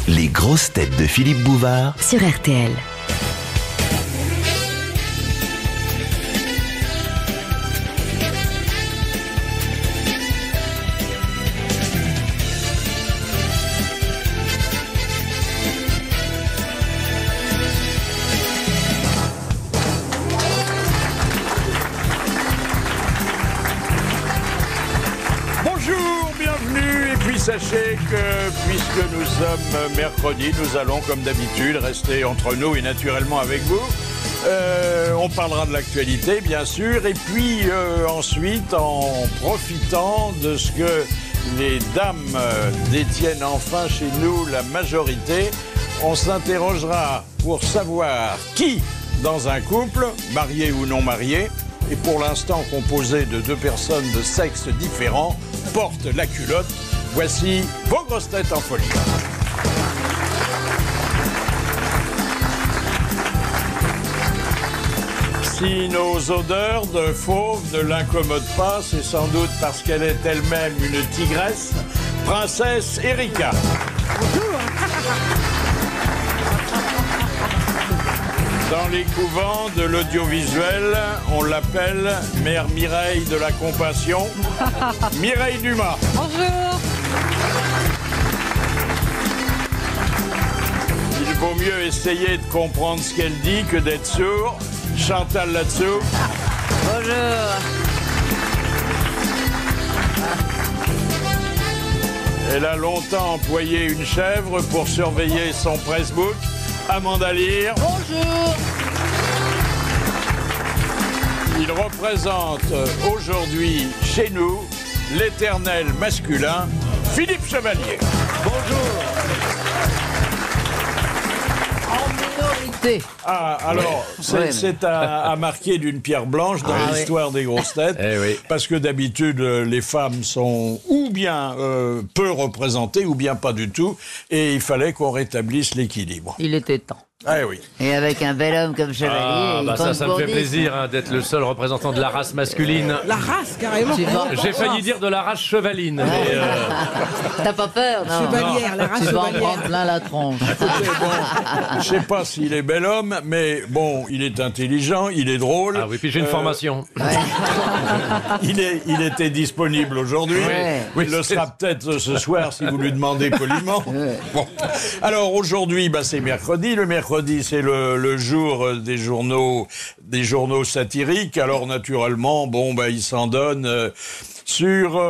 Les grosses têtes de Philippe Bouvard sur RTL. Sachez que, puisque nous sommes mercredi, nous allons, comme d'habitude, rester entre nous et naturellement avec vous. On parlera de l'actualité, bien sûr, et puis ensuite, en profitant de ce que les dames détiennent enfin chez nous la majorité, on s'interrogera pour savoir qui, dans un couple, marié ou non marié, et pour l'instant composé de deux personnes de sexes différents, porte la culotte. Voici vos grosses têtes en folie. Si nos odeurs de fauve ne l'incommodent pas, c'est sans doute parce qu'elle est elle-même une tigresse, princesse Erika. Dans les couvents de l'audiovisuel, on l'appelle Mère Mireille de la Compassion, Mireille Dumas. Bonjour. Il vaut mieux essayer de comprendre ce qu'elle dit que d'être sourd. Chantal là-dessous. Bonjour. Elle a longtemps employé une chèvre pour surveiller son pressbook. Amanda Lear. Bonjour. Il représente aujourd'hui chez nous l'éternel masculin Philippe Chevalier. Bonjour. Ah, alors, c'est à marquer d'une pierre blanche dans l'histoire des grosses têtes, parce que d'habitude, les femmes sont ou bien peu représentées, ou bien pas du tout, et il fallait qu'on rétablisse l'équilibre. Il était temps. Ah oui. Et avec un bel homme comme Chevalier... ça me fait plaisir d'être le seul représentant de la race masculine. La race, carrément. J'ai failli dire de la race chevaline. Mais T'as pas peur, non? Chevalière, la race tu vas en chevalière. prendre plein la tronche. Je sais pas s'il est bel homme, mais bon, il est intelligent, il est drôle. Ah oui, puis j'ai une formation. Il était disponible aujourd'hui. Oui. Il le sera peut-être ce soir si vous lui demandez poliment. Bon. Alors aujourd'hui, c'est mercredi. Le mercredi, c'est le jour des journaux satiriques. Alors naturellement, il s'en donne sur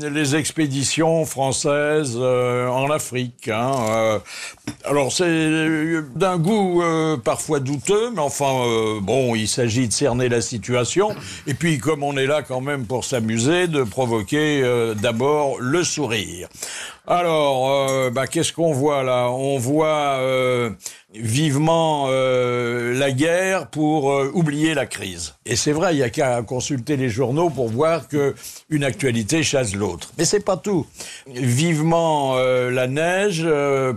les expéditions françaises en Afrique. Alors c'est d'un goût parfois douteux, mais enfin il s'agit de cerner la situation. Et puis comme on est là quand même pour s'amuser, de provoquer d'abord le sourire. Alors qu'est-ce qu'on voit là? On voit vivement la guerre pour oublier la crise. Et c'est vrai, il n'y a qu'à consulter les journaux pour voir que une actualité chasse l'autre. Mais c'est pas tout. Vivement la neige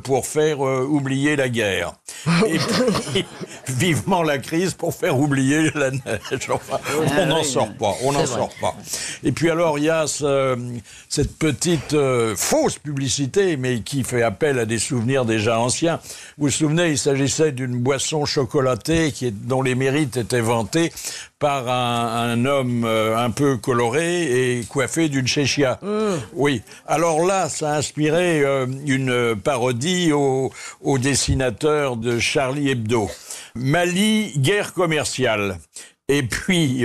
pour faire oublier la guerre. Et puis, vivement la crise pour faire oublier la neige. Enfin, on n'en sort pas. Et puis alors, il y a cette petite fausse publicité, mais qui fait appel à des souvenirs déjà anciens. Vous vous souvenez, il s'agissait d'une boisson chocolatée dont les mérites étaient vantés par un homme un peu coloré et coiffé d'une chéchia. Oui. Alors là, ça a inspiré une parodie au dessinateur de Charlie Hebdo. Mali, guerre commerciale. Et puis,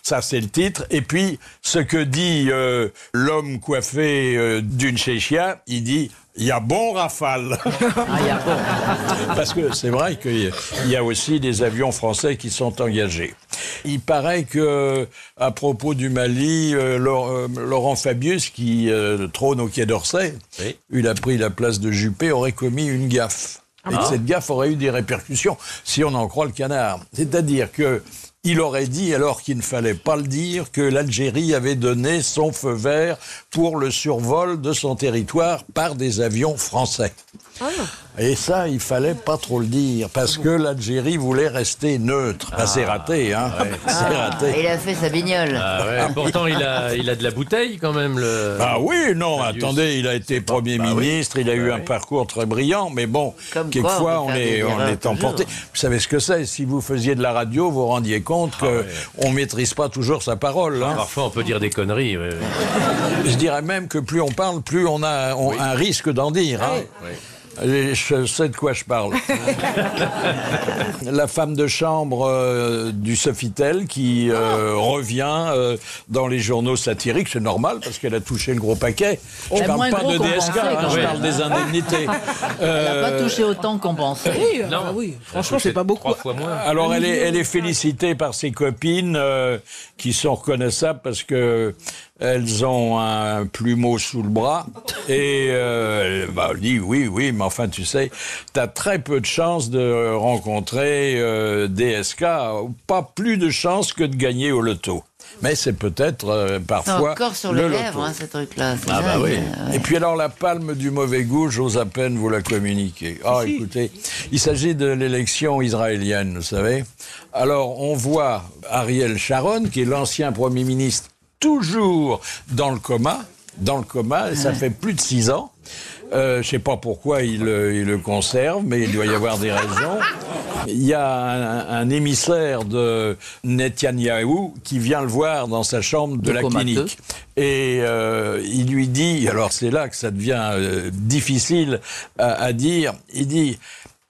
ça c'est le titre, et puis ce que dit l'homme coiffé d'une chéchia, il dit « il y a bon rafale ». Parce que c'est vrai qu'il y a aussi des avions français qui sont engagés. Il paraît que, à propos du Mali, Laurent Fabius, qui trône au Quai d'Orsay, il a pris la place de Juppé, aurait commis une gaffe. Et que cette gaffe aurait eu des répercussions, si on en croit le canard. C'est-à-dire que il aurait dit, alors qu'il ne fallait pas le dire, que l'Algérie avait donné son feu vert pour le survol de son territoire par des avions français. Et ça, il fallait pas trop le dire, parce que l'Algérie voulait rester neutre. C'est raté, hein. C'est raté. Il a fait sa bignole. Ah ouais. Pourtant, il a de la bouteille quand même. Ah oui, non, attendez, il a été Premier ministre, il a eu un parcours très brillant, mais bon, Comme quelquefois quoi, on est emporté. Vous savez ce que c'est, si vous faisiez de la radio, vous vous rendiez compte qu'on ne maîtrise pas toujours sa parole. Hein. Parfois, on peut dire des conneries. Ouais. Je dirais même que plus on parle, plus on a un risque d'en dire. Hein. Oui. Je sais de quoi je parle. La femme de chambre du Sofitel qui revient dans les journaux satiriques, c'est normal parce qu'elle a touché le gros paquet. Je parle pas de DSK, je parle des indemnités. Elle n'a pas touché autant qu'on pensait. Oui, Non. oui. Franchement, c'est pas beaucoup. 3 fois moins. Alors elle est félicitée par ses copines qui sont reconnaissables parce que elles ont un plumeau sous le bras et elle dit oui, mais enfin tu sais, t'as très peu de chances de rencontrer DSK, pas plus de chances que de gagner au loto. Mais c'est peut-être parfois encore sur le les loto. lèvres, hein, ce truc-là. C'est Ah bah dingue. oui. Et puis alors la palme du mauvais goût, j'ose à peine vous la communiquer. Ah écoutez, il s'agit de l'élection israélienne, vous savez. Alors on voit Ariel Sharon, qui est l'ancien Premier ministre, toujours dans le coma, et ça fait plus de 6 ans. Je sais pas pourquoi il le conserve, mais il doit y avoir des raisons. Il y a un émissaire de Netanyahou qui vient le voir dans sa chambre de la clinique. Et il lui dit, alors c'est là que ça devient difficile à dire, il dit...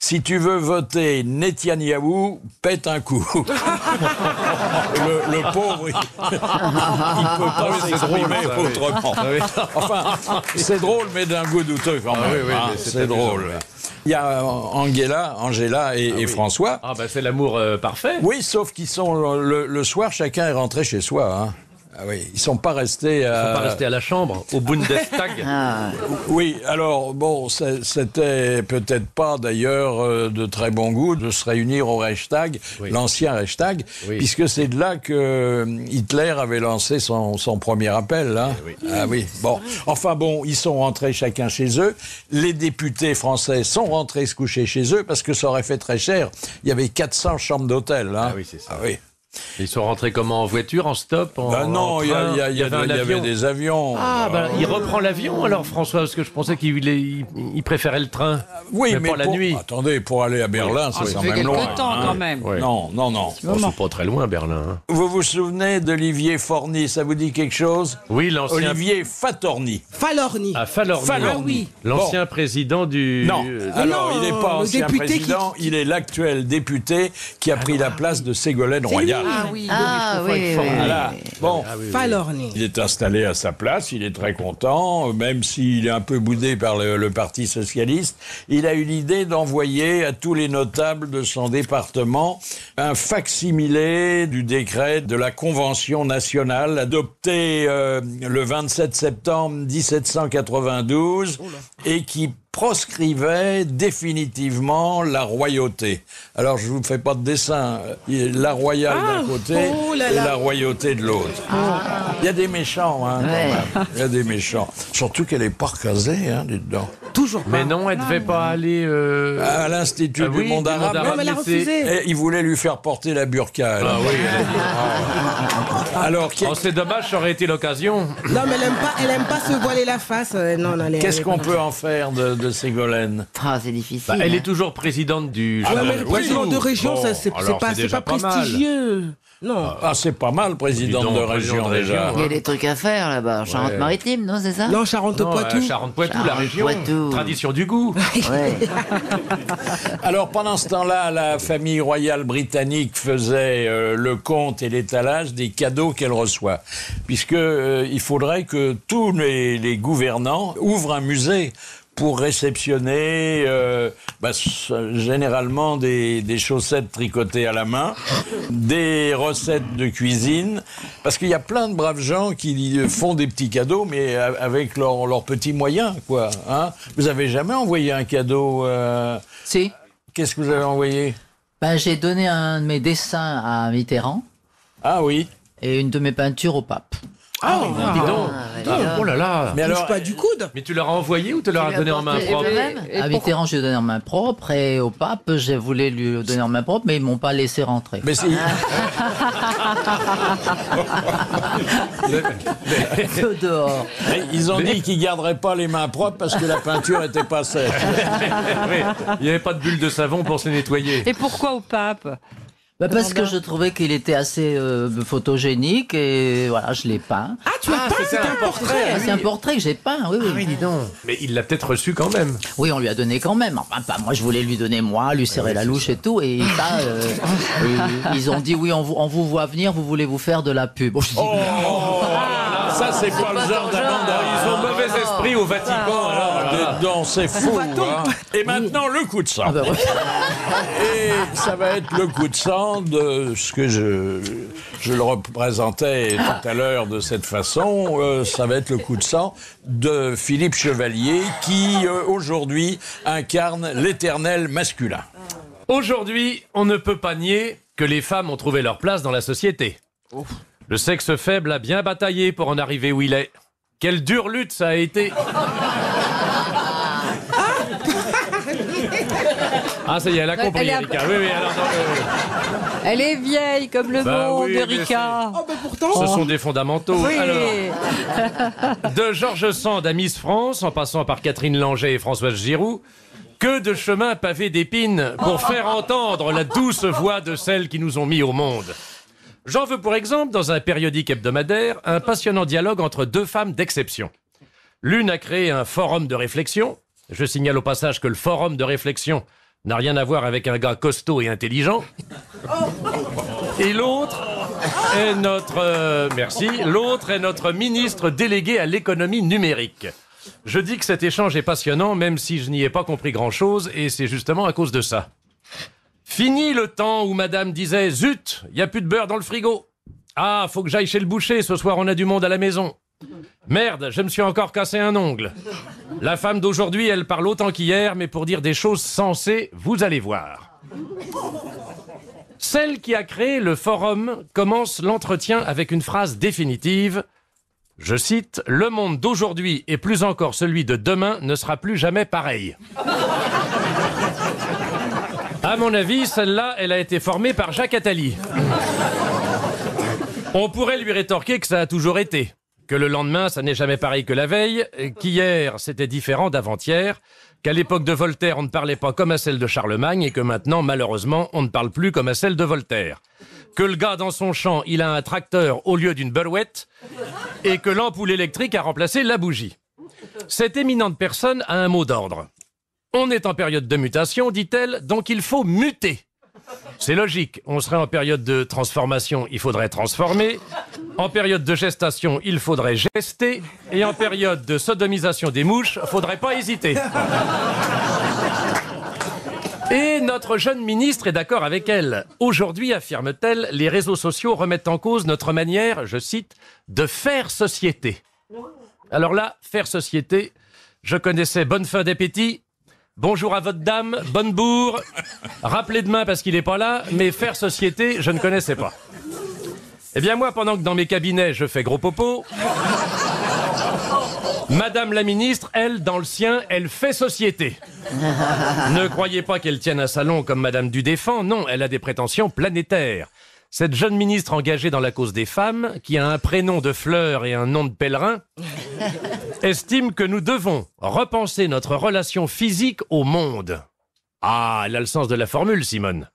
Si tu veux voter Netanyahou, pète un coup. le pauvre, il peut pas s'exprimer autrement. Enfin, c'est drôle, mais d'un goût douteux quand même. C'est drôle. Il y a Angela et François. Ah bah c'est l'amour parfait. Oui, sauf qu'ils sont le soir, chacun est rentré chez soi. Hein. Ah oui, ils sont pas restés à la chambre, au Bundestag. Oui, alors bon, c'était peut-être pas d'ailleurs de très bon goût de se réunir au Reichstag, l'ancien Reichstag, puisque c'est de là que Hitler avait lancé son premier appel. Hein. Ah oui, bon. Enfin bon, ils sont rentrés chacun chez eux. Les députés français sont rentrés se coucher chez eux parce que ça aurait fait très cher. Il y avait 400 chambres d'hôtel. Hein. Ah oui, c'est ça. Ah oui. Ils sont rentrés comment? En voiture, en stop, non, il y avait des avions. Ah, il reprend l'avion alors, François, parce que je pensais qu'il préférait le train. Oui, mais pour la nuit. Attendez, pour aller à Berlin, c'est quand même loin. Ça fait quelque temps quand même. Ouais. Non. C'est pas très loin, Berlin. Hein. Vous vous souvenez d'Olivier Forny, ça vous dit quelque chose? Oui, l'ancien... Olivier Fatorny. Falorni. Ah, Falorni. Ah oui. L'ancien président du... Non, alors il n'est pas ancien président, qui... il est l'actuel député qui a pris la place de Ségolène Royal. Ah oui. Voilà. Bon, Falorni. il est installé à sa place, il est très content, même s'il est un peu boudé par le Parti socialiste. Il a eu l'idée d'envoyer à tous les notables de son département un fac-similé du décret de la Convention nationale adopté le 27 septembre 1792 et qui proscrivait définitivement la royauté. Alors, je ne vous fais pas de dessin. La royale d'un côté et la royauté de l'autre. Il y a des méchants, hein, quand même. Il y a des méchants. Surtout qu'elle n'est pas recasée, hein, dites-donc. Toujours pas. Mais non, elle ne devait pas aller... À l'Institut du monde arabe. Non, mais elle a refusé. Et il voulait lui faire porter la burqa. Ah oui, elle a dit. Alors, c'est dommage, ça aurait été l'occasion. Non, mais elle aime pas se voiler la face. qu'est-ce qu'on peut en faire de Ségolène? Ah, c'est difficile. Elle est toujours présidente du... Ouais, mais le président de région, ça, c'est pas prestigieux. Non. Ah, c'est pas mal, présidente de région, déjà. Il y a des trucs à faire là-bas. Charente-Maritime, non, c'est ça? Non, Charente-Poitou. Charente-Poitou, la région. Charente-Poitou. Tradition du goût. Ouais. Alors, pendant ce temps-là, la famille royale britannique faisait le compte et l'étalage des cadeaux qu'elle reçoit. Puisque il faudrait que tous les gouvernants ouvrent un musée pour réceptionner généralement des chaussettes tricotées à la main, des recettes de cuisine, parce qu'il y a plein de braves gens qui font des petits cadeaux, mais avec leurs petits moyens, quoi. Hein? Vous avez jamais envoyé un cadeau Si. Qu'est-ce que vous avez envoyé? J'ai donné un de mes dessins à Mitterrand Ah oui. et une de mes peintures au pape. Dis donc. Oh là là. Mais alors, Pas du coude. Mais tu leur as envoyé ou tu leur as donné en main propre? À Mitterrand, je lui ai donné en main propre, et au pape, j'ai voulu lui donner en main propre, mais ils m'ont pas laissé rentrer. mais si, Feu dehors. ils ont dit qu'ils garderaient pas les mains propres parce que la peinture était pas sèche. Oui, il n'y avait pas de bulle de savon pour se nettoyer. Et pourquoi au pape? Parce que je trouvais qu'il était assez photogénique, et voilà, je l'ai peint. Ah, tu as pas, c'était un portrait. C'est un portrait que j'ai peint, oui. Oui, dis donc. Mais il l'a peut-être reçu quand même. Oui, on lui a donné quand même. Enfin, pas moi, je voulais lui donner moi, lui serrer la louche et tout. Et ça, ils ont dit oui, on vous voit venir, vous voulez vous faire de la pub. Bon, je dis, Ça, c'est pas le genre d'amende. Ils ont mauvais esprit au Vatican. Alors, Non, c'est fou. Hein. Et maintenant, le coup de sang. ah ben, ouais. Et ça va être le coup de sang de ce que je le représentais tout à l'heure de cette façon. Ça va être le coup de sang de Philippe Chevalier qui, aujourd'hui, incarne l'éternel masculin. aujourd'hui, on ne peut pas nier que les femmes ont trouvé leur place dans la société. Le sexe faible a bien bataillé pour en arriver où il est. Quelle dure lutte ça a été. Ah, ça y est, elle a compris, Elle a- Erika. Oui, alors, Elle est vieille comme le Bah monde, oui, mais Erika. Oh, mais pourtant. ce sont des fondamentaux. Oui. Alors, de Georges Sand à Miss France, en passant par Catherine Langer et Françoise Giroud, que de chemins pavés d'épines pour faire entendre la douce voix de celles qui nous ont mis au monde. J'en veux pour exemple, dans un périodique hebdomadaire, un passionnant dialogue entre deux femmes d'exception. L'une a créé un forum de réflexion. Je signale au passage que le forum de réflexion n'a rien à voir avec un gars costaud et intelligent. Et l'autre est l'autre est notre ministre délégué à l'économie numérique. Je dis que cet échange est passionnant, même si je n'y ai pas compris grand-chose, et c'est justement à cause de ça. Fini le temps où madame disait « Zut, il n'y a plus de beurre dans le frigo. Ah, faut que j'aille chez le boucher, ce soir on a du monde à la maison. Merde, je me suis encore cassé un ongle. » La femme d'aujourd'hui, elle parle autant qu'hier, mais pour dire des choses sensées, vous allez voir. Celle qui a créé le forum commence l'entretien avec une phrase définitive. Je cite, « Le monde d'aujourd'hui et plus encore celui de demain ne sera plus jamais pareil. » À mon avis, celle-là, elle a été formée par Jacques Attali. On pourrait lui rétorquer que ça a toujours été, que le lendemain, ça n'est jamais pareil que la veille, qu'hier, c'était différent d'avant-hier, qu'à l'époque de Voltaire, on ne parlait pas comme à celle de Charlemagne, et que maintenant, malheureusement, on ne parle plus comme à celle de Voltaire. Que le gars, dans son champ, il a un tracteur au lieu d'une berouette, et que l'ampoule électrique a remplacé la bougie. Cette éminente personne a un mot d'ordre. On est en période de mutation, dit-elle, donc il faut muter. C'est logique, on serait en période de transformation, il faudrait transformer. En période de gestation, il faudrait gester. Et en période de sodomisation des mouches, faudrait pas hésiter. Et notre jeune ministre est d'accord avec elle. Aujourd'hui, affirme-t-elle, les réseaux sociaux remettent en cause notre manière, je cite, de faire société. Alors là, faire société, je connaissais bonne fin d'appétit, bonjour à votre dame, bonne bourre, rappelez demain parce qu'il n'est pas là, mais faire société, je ne connaissais pas. Eh bien moi, pendant que dans mes cabinets, je fais gros popo, Madame la ministre, elle, dans le sien, elle fait société. Ne croyez pas qu'elle tienne un salon comme Madame Dudéfend, non, elle a des prétentions planétaires. Cette jeune ministre engagée dans la cause des femmes, qui a un prénom de fleur et un nom de pèlerin, estime que nous devons repenser notre relation physique au monde. Ah, elle a le sens de la formule, Simone.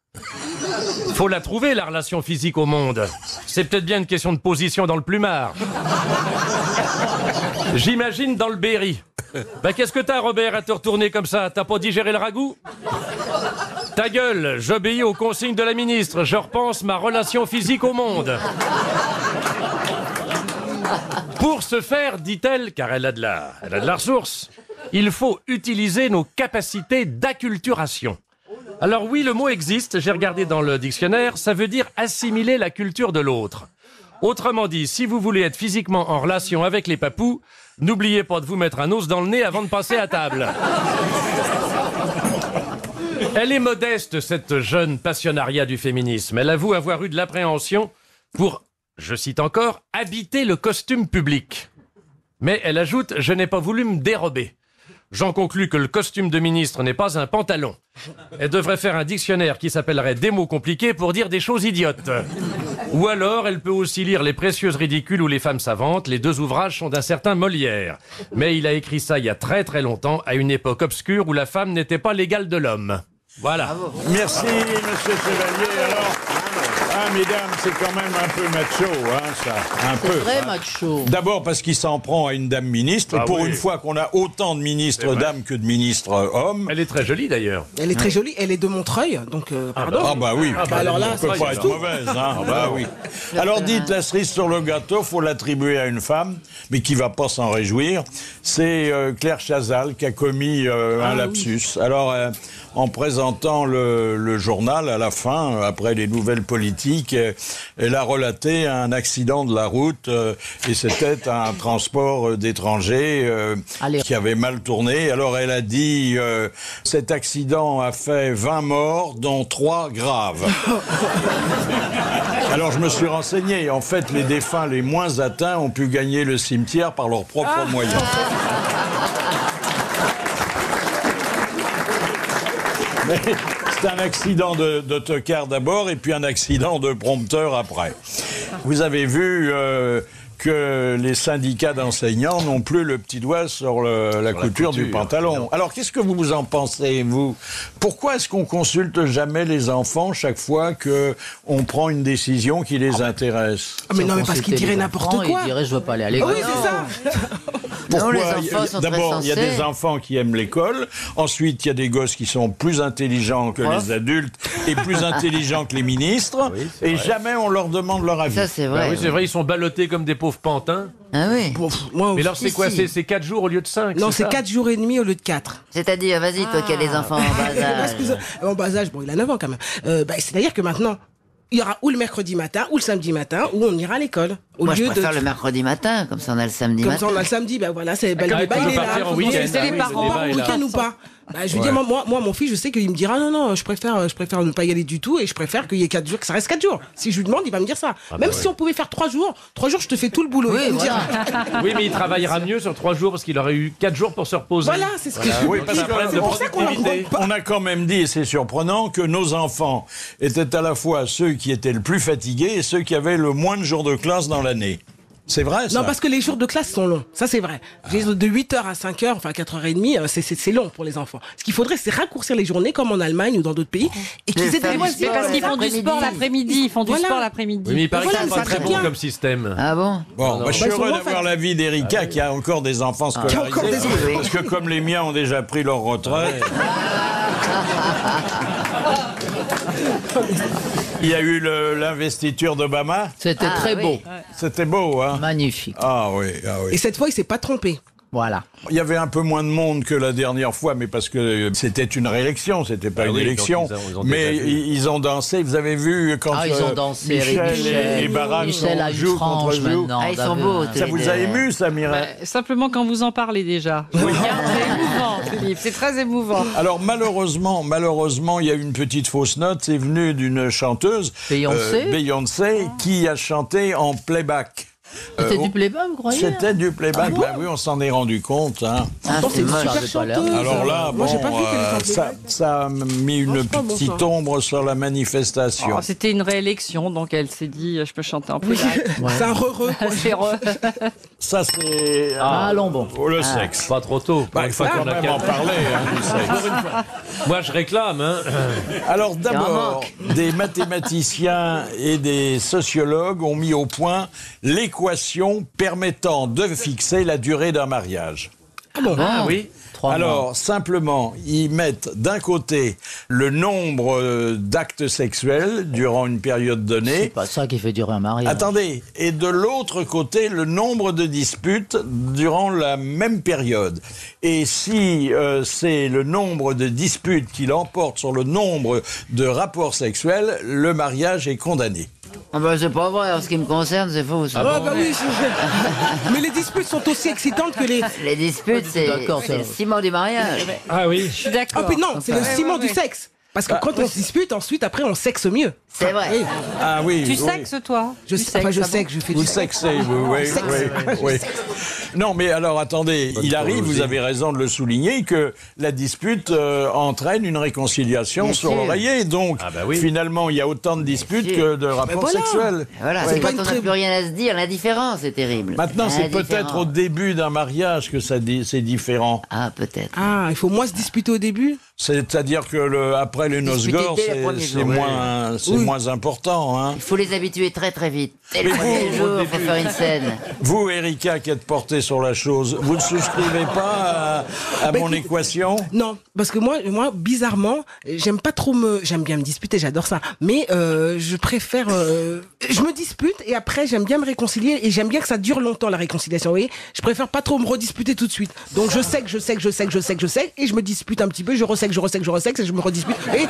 Faut la trouver, la relation physique au monde. C'est peut-être bien une question de position dans le plumard. J'imagine dans le Berry. Bah qu'est-ce que t'as, Robert, à te retourner comme ça? T'as pas digéré le ragoût? Ta gueule, j'obéis aux consignes de la ministre. Je repense ma relation physique au monde. Pour ce faire, dit-elle, car elle a de la ressource, il faut utiliser nos capacités d'acculturation. Alors oui, le mot existe, j'ai regardé dans le dictionnaire, ça veut dire assimiler la culture de l'autre. Autrement dit, si vous voulez être physiquement en relation avec les papous, n'oubliez pas de vous mettre un os dans le nez avant de passer à table. Elle est modeste, cette jeune passionnariat du féminisme. Elle avoue avoir eu de l'appréhension pour je cite encore, « habiter le costume public ». Mais elle ajoute « je n'ai pas voulu me dérober ». J'en conclus que le costume de ministre n'est pas un pantalon. Elle devrait faire un dictionnaire qui s'appellerait « des mots compliqués pour dire des choses idiotes ». Ou alors, elle peut aussi lire « Les précieuses ridicules » ou « Les femmes savantes ». Les deux ouvrages sont d'un certain Molière. Mais il a écrit ça il y a très très longtemps, à une époque obscure où la femme n'était pas l'égale de l'homme. Voilà. Bravo. Merci, monsieur Chevalier. Alors, mesdames, c'est quand même un peu macho, ça. Un peu. C'est vrai macho. D'abord parce qu'il s'en prend à une dame ministre. Ah Pour oui. une fois qu'on a autant de ministres dames que de ministres hommes. Elle est très jolie d'ailleurs. Elle est très jolie, elle est de Montreuil, donc pardon. Ah bah oui. alors là, on peut c'est pas être mauvaise, hein. Bah oui. Alors dites, la cerise sur le gâteau, faut l'attribuer à une femme, mais qui va pas s'en réjouir. C'est Claire Chazal qui a commis un lapsus. Alors, en présentant le journal à la fin, après les nouvelles politiques, elle a relaté un accident de la route et c'était un transport d'étrangers qui avait mal tourné. Alors elle a dit cet accident a fait 20 morts, dont 3 graves. Alors je me suis renseigné. En fait, les défunts les moins atteints ont pu gagner le cimetière par leurs propres moyens. Mais c'est un accident d'autocar d'abord et puis un accident de prompteur après. Vous avez vu que les syndicats d'enseignants n'ont plus le petit doigt sur la couture du pantalon. Alors qu'est-ce que vous en pensez, vous? Pourquoi est-ce qu'on consulte jamais les enfants chaque fois qu'on prend une décision qui les intéresse? Mais non, mais parce qu'ils diraient n'importe quoi. Ils diraient je veux pas aller à l'école. Oui, c'est ça. Non, les Pourquoi? enfants sont D'abord, très il y a sensés. des enfants qui aiment l'école. Ensuite, il y a des gosses qui sont plus intelligents que les adultes et plus intelligents que les ministres. Oui, et vrai. jamais on leur demande leur avis. Ça, c'est Bah vrai. oui, c'est vrai, ils sont ballottés comme des pauvres pantins. Ah oui. Bon, moi, Mais alors c'est quoi? C'est 4 jours au lieu de 5? non, c'est 4 jours et demi au lieu de 4. C'est-à-dire, vas-y, toi qui as des enfants en bas âge. Excusez, en bas âge, bon, il a 9 ans quand même. C'est-à-dire que maintenant, il y aura ou le mercredi matin ou le samedi matin où on ira à l'école. Au Moi, je lieu préfère le mercredi matin, comme ça on a le samedi Comme matin. ça, on a le samedi, ben voilà, c'est ben, le Ah, débat, tu il veux est là. partir en Faut week-end. dire, C'est les oui, parents. le on débat part est en là. week-end ou pas. Bah, je veux dire, moi, mon fils, je sais qu'il me dira non, je préfère ne pas y aller du tout et je préfère qu'il y ait 4 jours, que ça reste 4 jours. Si je lui demande, il va me dire ça. Même si on pouvait faire 3 jours, je te fais tout le boulot. Oui, il va me dire. Oui, mais il travaillera mieux sur 3 jours parce qu'il aurait eu 4 jours pour se reposer. Voilà, c'est ce que je Oui, parce C'est un problème de que pour ça qu'on leur productivité. on a quand même dit, et c'est surprenant, que nos enfants étaient à la fois ceux qui étaient le plus fatigués et ceux qui avaient le moins de jours de classe dans l'année. C'est vrai, ça? Non, parce que les jours de classe sont longs. Ça, c'est vrai. De 8h à 5h, enfin 4h30, c'est long pour les enfants. Ce qu'il faudrait, c'est raccourcir les journées, comme en Allemagne ou dans d'autres pays, et qu'ils aient des faire du loisirs. sport. Parce qu'ils font du sport l'après-midi. Ils font du Voilà. sport l'après-midi. Oui, mais il paraît Voilà, que c'est pas ça très serait bon bien. comme système. Ah bon? Bon, moi, je suis Bah, ils sont heureux en d'avoir fait. l'avis d'Erika qui a encore des enfants scolarisés. encore des enfants. Parce que comme les miens ont déjà pris leur retraite. Il y a eu l'investiture d'Obama. C'était très oui. beau. C'était beau, hein? Magnifique. Ah oui, ah oui. Et cette fois, il s'est pas trompé. Voilà. Il y avait un peu moins de monde que la dernière fois, mais parce que c'était une réélection, c'était pas Ah une oui, élection. donc ils ont Mais déjà vu. ils ont dansé. Vous avez vu quand Ah, ils ont dansé avec Michel Michel. et Barack Michel a une jouent contre frange joue. maintenant. Ah, ils sont David. beaux, Ça vous a ému, ça, Mireille? Simplement quand vous en parlez déjà. C'est émouvant, Philippe. C'est très émouvant. Alors malheureusement, il y a eu une petite fausse note. C'est venu d'une chanteuse, Beyoncé, qui a chanté en playback. C'était du playback, vous croyez? C'était du playback. Bah oui, on s'en est rendu compte. Hein. Ah, Non, c'est c'est une moche. super j'avais pas l'air. chanteuse. Alors là, moi, j'ai bon, pas vu qu'elle était en playback. ça a mis une c'est pas bon, petite ça. ombre sur la manifestation. Oh, c'était une réélection, donc elle s'est dit je peux chanter en playback. C'est un re-re. quoi. C'est re- Ça, c'est Ah, allons bon. le sexe. Pas trop tôt. Pour Bah, une il faut fois quand qu'on a même en quatre. parler, hein, du sexe. Moi, je réclame. Hein. Alors d'abord, des mathématiciens et des sociologues ont mis au point l'équation permettant de fixer la durée d'un mariage. Ah oui. 3 mois. Alors, simplement, ils mettent d'un côté le nombre d'actes sexuels durant une période C'est donnée. pas ça qui fait durer un mariage. Attendez, et de l'autre côté, le nombre de disputes durant la même période. Et si c'est le nombre de disputes qui l'emporte sur le nombre de rapports sexuels, le mariage est condamné. Ah bah, c'est pas vrai, en ce qui me concerne, c'est faux. Ça. Ah, bah oui, mais les disputes sont aussi excitantes que les. Les disputes, c'est D'accord, le ça. ciment du mariage. Ah oui. Je suis d'accord. Ah, puis non, c'est le ciment du sexe. Parce que quand on se dispute, ensuite, après, on sexe mieux. C'est vrai. Oui. Ah oui. Tu oui. sexes, toi Je sais que je fais Vous du sexe. sexez, oui. Non, mais alors attendez, il arrive, vous avez raison de le souligner, que la dispute entraîne une réconciliation Bien sur sûr. l'oreiller. Donc, finalement, il y a autant de disputes Bien que sûr. de rapports voilà. sexuels. Voilà, C'est c'est pas quand une on n'a très- plus rien à se dire, l'indifférence est terrible. Maintenant, c'est peut-être L'indifférence. au début d'un mariage que c'est différent. Ah, peut-être. Ah, il faut moins se disputer au début. C'est-à-dire que après les noces Discuter gores, dès le premier c'est jour. moins important. Hein. Il faut les habituer très très vite. Dès le Mais premier vous, jour, au il faut faire une scène. Vous, Erika, qui êtes portée sur la chose, vous ne souscrivez pas à mon équation? Non, parce que moi, bizarrement, j'aime bien me disputer, j'adore ça. Mais je préfère, je me dispute et après j'aime bien me réconcilier et j'aime bien que ça dure longtemps la réconciliation. Vous voyez, je préfère pas trop me redisputer tout de suite. Donc je sais et je me dispute un petit peu, je ressèque et je me redispute et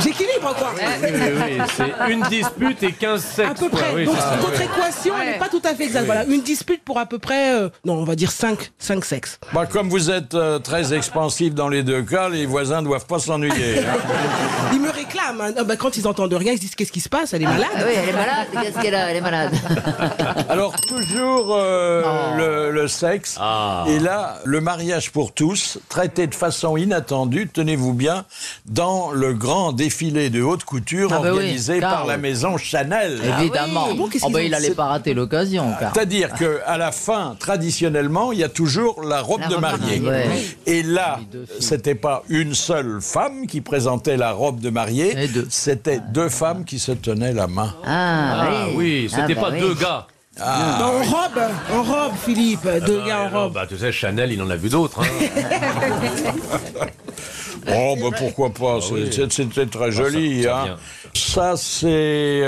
j'équilibre quoi. Oui, c'est une dispute et 15 sexes. À peu près. quoi. Oui, Donc c'est ça. votre équation elle n'est pas tout à fait exacte. Voilà, une dispute pour à peu près, non, on va dire 5 sexes. Bah, comme vous êtes très expansif dans les deux cas, les voisins ne doivent pas s'ennuyer. Hein. Ils me réclament. Hein. Ah bah, quand ils entendent rien, ils se disent qu'est-ce qui se passe? Elle est malade. Ah oui, elle est malade. Qu'est-ce qu'elle a? Elle est malade. Alors, toujours le sexe. Et là, le mariage pour tous, traité de façon inattendue, tenez-vous bien, dans le grand défilé de haute couture Ah bah oui, organisé car, par la maison Chanel. Évidemment. Ah bon, qu'est-ce qu'ils ont- il n'allait pas rater l'occasion. car. C'est-à-dire qu'à la fin, traditionnellement, il y a toujours la robe La de robe de mariée. mariée, ouais. Et là, c'était pas une seule femme qui présentait la robe de mariée, Et deux. c'était deux femmes qui se tenaient la main. Ah, Ah oui, c'était bah pas oui. deux gars. En robe, Philippe. Deux gars en Non, robe. bah, tu sais, Chanel, il en a vu d'autres. Hein. Oh, bah pourquoi pas, c'était très joli. ça hein. vient. Ça, c'est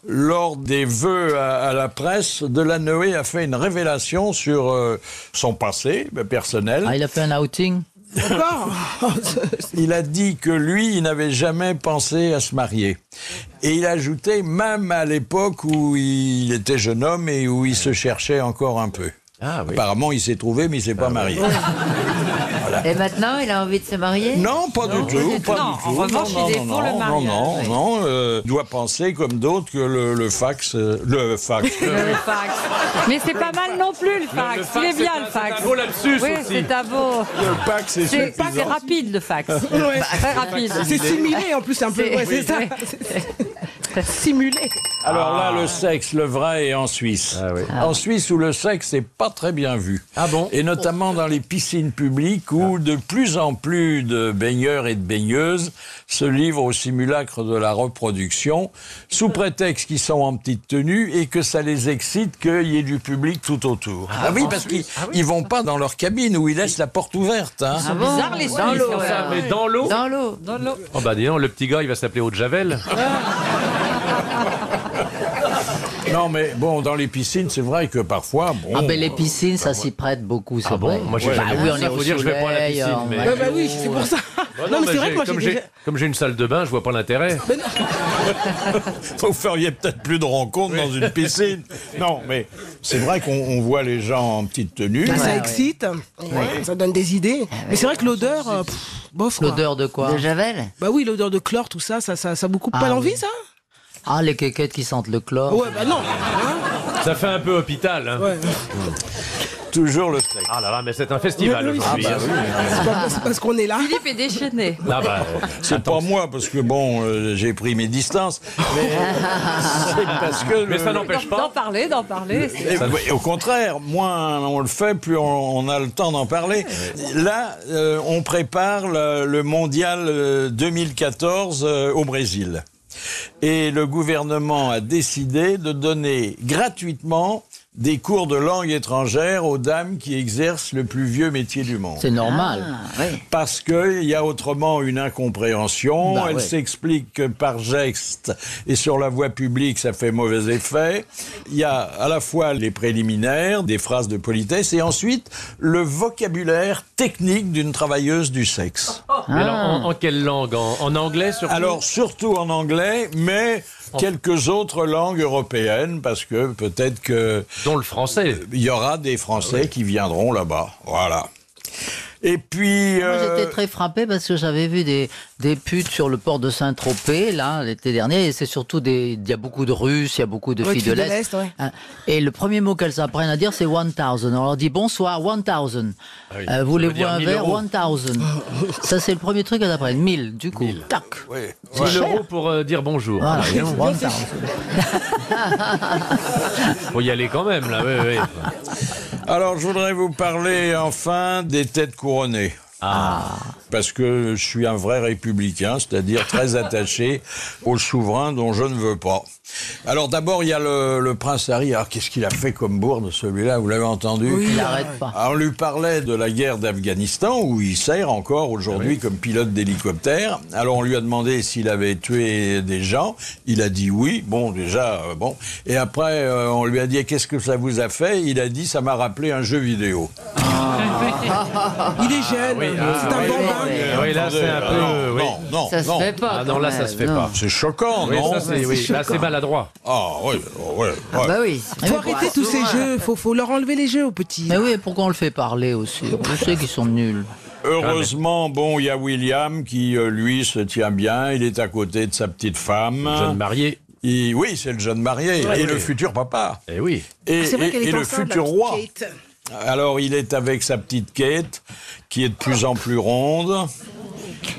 lors des vœux à la presse, Delanoë a fait une révélation sur son passé personnel. Ah, il a fait un outing. D'accord. Il a dit que lui, il n'avait jamais pensé à se marier. Et il a ajouté, même à l'époque où il était jeune homme et où il se cherchait encore un peu. Ah oui. Apparemment, il s'est trouvé, mais il s'est pas marié. Et maintenant, il a envie de se marier? Non, pas du tout. Pas Non, du tout. en revanche, il est pour le mariage. Non, il doit penser comme d'autres que le fax... le fax. Le fax. Mais c'est pas mal non plus, le fax. Il est bien, le fax. C'est un beau lapsus Oui, aussi. c'est un beau. Le fax, c'est C'est suffisant. rapide, le fax. Ouais. Très rapide. C'est simulé en plus un peu. C'est- Ouais, c'est ça. Simulé. Alors là, le sexe, le vrai, est en Suisse. Ah oui. En Suisse, où le sexe n'est pas très bien vu. Ah bon? Et notamment dans les piscines publiques, où de plus en plus de baigneurs et de baigneuses se livrent au simulacre de la reproduction, sous prétexte qu'ils sont en petite tenue et que ça les excite qu'il y ait du public tout autour. Ah oui, parce qu'ils vont pas dans leur cabine, où ils laissent la porte ouverte. Hein. C'est bizarre, les Dans Suisses. l'eau, quand Ça, même. mais dans l'eau. Dans l'eau. Dans l'eau. Oh bah dis donc, le petit gars, il va s'appeler Eau de Javel. Non, mais bon, dans les piscines, c'est vrai que parfois... Bon, Ah ben les piscines, ça s'y prête beaucoup, c'est Ah bon? vrai. Moi, j'ai Bah jamais oui, vu on ça. est Faut au dire, je vais pas à la soleil, piscine, en mais- maillot. Bah oui, c'est pour ça. Non, mais c'est vrai que moi comme j'ai une salle de bain, je vois pas l'intérêt. vous feriez peut-être plus de rencontres dans une piscine. Non, mais c'est vrai qu'on voit les gens en petite tenue. ça ouais. excite, ça donne des idées. Mais c'est vrai que l'odeur, bof quoi. L'odeur de quoi? De Javel? Bah oui, l'odeur de chlore, tout ça, ça vous coupe Ah pas l'envie, oui. ça? Ah, les quéquettes qui sentent le chlore. Ouais, bah non. Hein. Ça fait un peu hôpital. Hein. Ouais. Toujours le sexe. Ah là là, mais c'est un festival Oui, aujourd'hui. hein. C'est parce qu'on est là. Philippe est déchaîné. Ah bah, C'est pas moi, parce que bon, j'ai pris mes distances. Mais c'est parce que... mais ça n'empêche D'en pas. parler, d'en parler. Et au contraire, moins on le fait, plus on a le temps d'en parler. Là, on prépare le mondial 2014 au Brésil. Et le gouvernement a décidé de donner gratuitement des cours de langue étrangère aux dames qui exercent le plus vieux métier du monde. C'est normal. Ah, oui. Parce qu'il y a autrement une incompréhension, Bah elle ouais. s'explique que par geste et sur la voie publique ça fait mauvais effet. Il y a à la fois les préliminaires, des phrases de politesse et ensuite le vocabulaire technique d'une travailleuse du sexe. Mais alors, en quelle langue? En anglais surtout? Alors surtout en anglais, mais quelques autres langues européennes parce que peut-être que Dont le français. il y aura des Français qui viendront là-bas. Voilà. Et puis... Moi, j'étais très frappé parce que j'avais vu des putes sur le port de Saint-Tropez, là, l'été dernier, et c'est surtout il y a beaucoup de Russes, il y a beaucoup de filles de l'Est. Ouais. Hein, et le premier mot qu'elles apprennent à dire, c'est 1000. On leur dit bonsoir, 1000. Ah oui. Voulez-vous un 1000 verre? euros. 1000. Ça, c'est le premier truc qu'elles apprennent. 1000, du coup. Tac. Oui. 1000 euros pour dire bonjour. Voilà, Ah, voyons. 1000. Faut y aller quand même, là. Oui, oui. Alors, je voudrais vous parler enfin des têtes couronnées. Parce que je suis un vrai républicain, c'est-à-dire très attaché au souverain dont je ne veux pas. Alors d'abord, il y a le prince Harry. Alors qu'est-ce qu'il a fait comme bourde, celui-là? Vous l'avez entendu? Il n'arrête pas. Alors, on lui parlait de la guerre d'Afghanistan, où il sert encore aujourd'hui comme pilote d'hélicoptère. Alors on lui a demandé s'il avait tué des gens. Il a dit oui. Bon, déjà, bon. Et après, on lui a dit qu'est-ce que ça vous a fait? Il a dit ça m'a rappelé un jeu vidéo. Il est jeune, c'est un bambin. Oui, là, c'est un peu... oui. Non, Ça se fait pas. Ah non, là, ça se fait pas. C'est choquant, Oui, non? ça, c'est, oui. Là, c'est maladroit. Ah oui, ouais. Bah oui. Faut arrêter tous ces jeux, faut leur enlever les jeux aux petits. Mais oui, pourquoi on le fait parler aussi? Je sais qu'ils sont nuls. Heureusement, bon, il y a William qui, lui, se tient bien. Il est à côté de sa petite femme. Jeune marié. Oui, c'est le jeune marié et le futur papa. Eh oui. Et, C'est vrai qu'elle est et le enceinte, futur la roi. petite Kate. Alors, il est avec sa petite Kate, qui est de plus en plus ronde.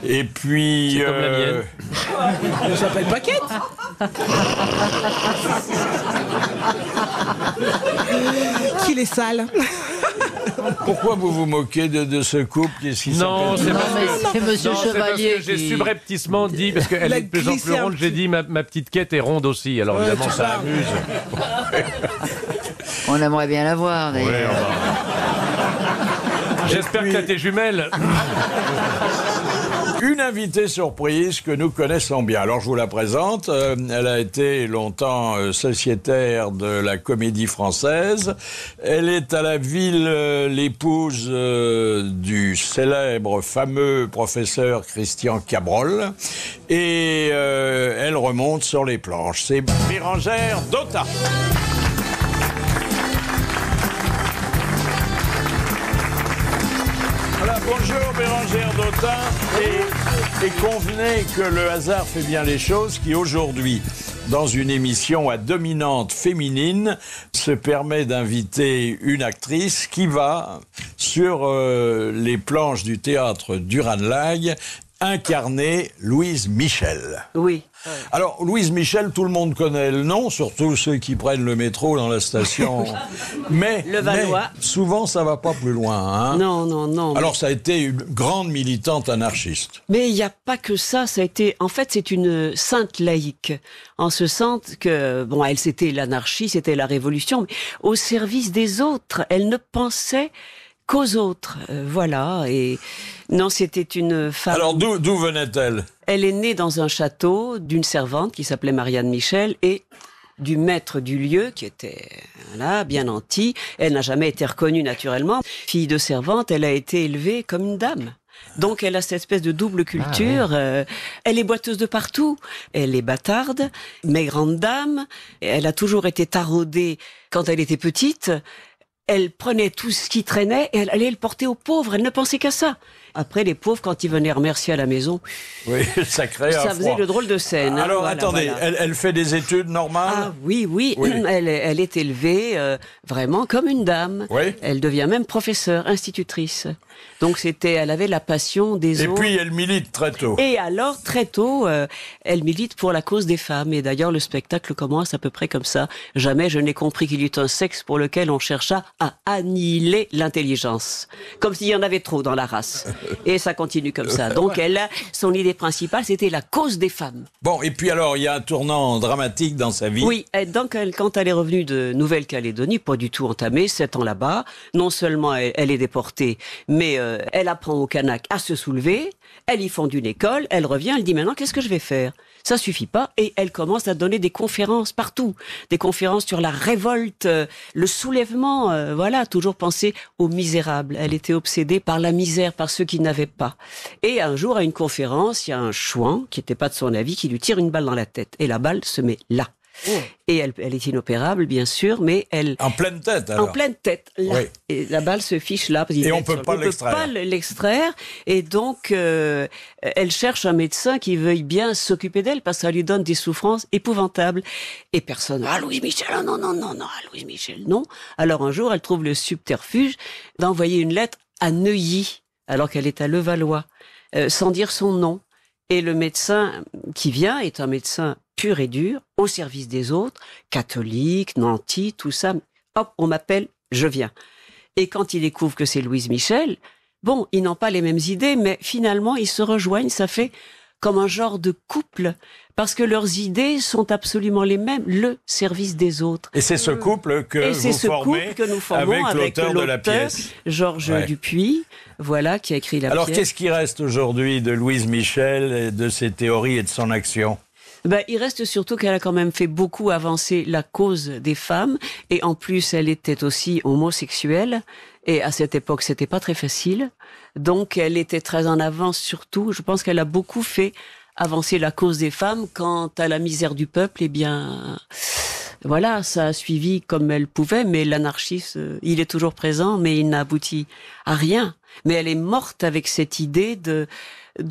Et puis... C'est comme la mienne. Elle s'appelle pas Kate. Qu'il est sale. Pourquoi vous vous moquez de ce couple? Qu'est-ce qui Non, s'appelle- c'est C'est Monsieur Non, c'est parce Chevalier que j'ai qui... subrepticement dit, parce qu'elle Il a est de plus en glissé plus un ronde, j'ai petit- dit ma petite quête est ronde aussi. Alors évidemment, tu ça parles. amuse. On aimerait bien la voir, d'ailleurs. Ouais, j'espère que t'as tes jumelles. Une invitée surprise que nous connaissons bien. Alors je vous la présente. Elle a été longtemps sociétaire de la Comédie Française. Elle est à la ville l'épouse du célèbre, fameux professeur Christian Cabrol. Et elle remonte sur les planches. C'est Bérengère Dotta. Voilà, bonjour Bérengère Dotta. Et convenez que le hasard fait bien les choses qui aujourd'hui, dans une émission à dominante féminine, se permet d'inviter une actrice qui va, sur les planches du théâtre Duran-Lag, incarner Louise Michel. Oui. Alors, Louise Michel, tout le monde connaît le nom, surtout ceux qui prennent le métro dans la station. Mais, Le Valois. mais souvent, ça va pas plus loin. Hein. Non. Alors, ça a été une grande militante anarchiste. Mais il n'y a pas que ça. Ça a été, en fait, c'est une sainte laïque. En ce sens que, bon, elle, c'était l'anarchie, c'était la révolution, mais au service des autres. Elle ne pensait qu'aux autres. Voilà. Et non, c'était une femme. Alors, d'où venait-elle? Elle est née dans un château d'une servante qui s'appelait Marianne Michel et du maître du lieu qui était là, bien nanti. Elle n'a jamais été reconnue naturellement. Fille de servante, elle a été élevée comme une dame. Donc elle a cette espèce de double culture. Elle est boiteuse de partout. Elle est bâtarde, mais grande dame. Elle a toujours été taraudée quand elle était petite. Elle prenait tout ce qui traînait et elle allait le porter aux pauvres. Elle ne pensait qu'à ça. Après, les pauvres, quand ils venaient remercier à la maison, Oui, ça crée un ça faisait froid. le drôle de scène. hein. Alors, Voilà, attendez, voilà. elle fait des études normales? Ah oui. Oui. Elle est élevée vraiment comme une dame. Oui. Elle devient même professeure, institutrice. Donc elle avait la passion des Et autres. puis, elle milite très tôt. Et alors, très tôt, elle milite pour la cause des femmes. Et d'ailleurs, le spectacle commence à peu près comme ça. Jamais je n'ai compris qu'il y eut un sexe pour lequel on chercha à annihiler l'intelligence. Comme s'il y en avait trop dans la race. Et ça continue comme ça. Donc son idée principale, c'était la cause des femmes. Bon, et puis alors, il y a un tournant dramatique dans sa vie. Oui, et donc quand elle est revenue de Nouvelle-Calédonie, pas du tout entamée, 7 ans là-bas, non seulement elle est déportée, mais elle apprend aux Kanaks à se soulever, elle y fonde une école, elle revient, elle dit maintenant qu'est-ce que je vais faire? Ça suffit pas, et elle commence à donner des conférences partout, des conférences sur la révolte, le soulèvement, voilà, toujours penser aux misérables. Elle était obsédée par la misère, par ceux qui n'avaient pas. Et un jour, à une conférence, il y a un chouan, qui n'était pas de son avis, qui lui tire une balle dans la tête, et la balle se met là. Et elle est inopérable, bien sûr, mais elle... En pleine tête, alors. En pleine tête, là. Oui. Et la balle se fiche là. Et on peut pas l'extraire. Et donc, elle cherche un médecin qui veuille bien s'occuper d'elle parce que ça lui donne des souffrances épouvantables. Et personne, Louise Michel, non, Louise Michel, non. Alors un jour, elle trouve le subterfuge d'envoyer une lettre à Neuilly, alors qu'elle est à Levallois, sans dire son nom. Et le médecin qui vient est un médecin pur et dur, au service des autres, catholique, nanti, tout ça. Hop, on m'appelle, je viens. Et quand il découvre que c'est Louise Michel, bon, ils n'ont pas les mêmes idées, mais finalement, ils se rejoignent, ça fait comme un genre de couple, parce que leurs idées sont absolument les mêmes, le service des autres. Et c'est ce couple que vous formez avec l'auteur de la pièce. Georges Dupuis, voilà, qui a écrit la pièce. Alors, qu'est-ce qui reste aujourd'hui de Louise Michel, de ses théories et de son action ? Il reste surtout qu'elle a quand même fait beaucoup avancer la cause des femmes, et en plus, elle était aussi homosexuelle, et à cette époque, c'était pas très facile. Donc, elle était très en avance, surtout. Je pense qu'elle a beaucoup fait avancer la cause des femmes. Quant à la misère du peuple, eh bien, voilà, ça a suivi comme elle pouvait, mais l'anarchisme, il est toujours présent, mais il n'a abouti à rien. Mais elle est morte avec cette idée de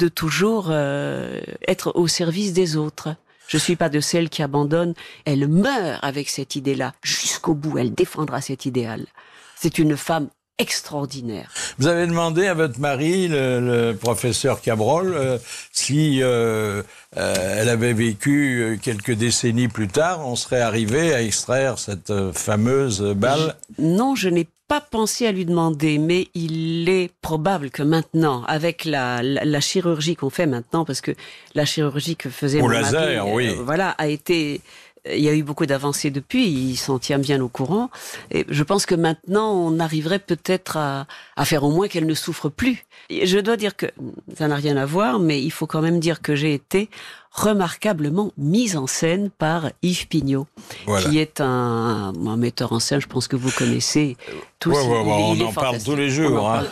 toujours être au service des autres. Je suis pas de celles qui abandonnent. Elle meurt avec cette idée-là. Jusqu'au bout, elle défendra cet idéal. C'est une femme extraordinaire. Vous avez demandé à votre mari, le professeur Cabrol, si elle avait vécu quelques décennies plus tard, on serait arrivé à extraire cette fameuse balle. Non, je n'ai pas pensé à lui demander, mais il est probable que maintenant, avec la chirurgie qu'on fait maintenant, parce que la chirurgie que faisait mon laser, mari, voilà, a été... Il y a eu beaucoup d'avancées depuis, il s'en tient bien au courant. Et je pense que maintenant, on arriverait peut-être à faire au moins qu'elle ne souffre plus. Et je dois dire que ça n'a rien à voir, mais il faut quand même dire que j'ai été remarquablement mise en scène par Yves Pignot, qui est un metteur en scène, je pense que vous connaissez tous. On en parle tous les jours. Alors,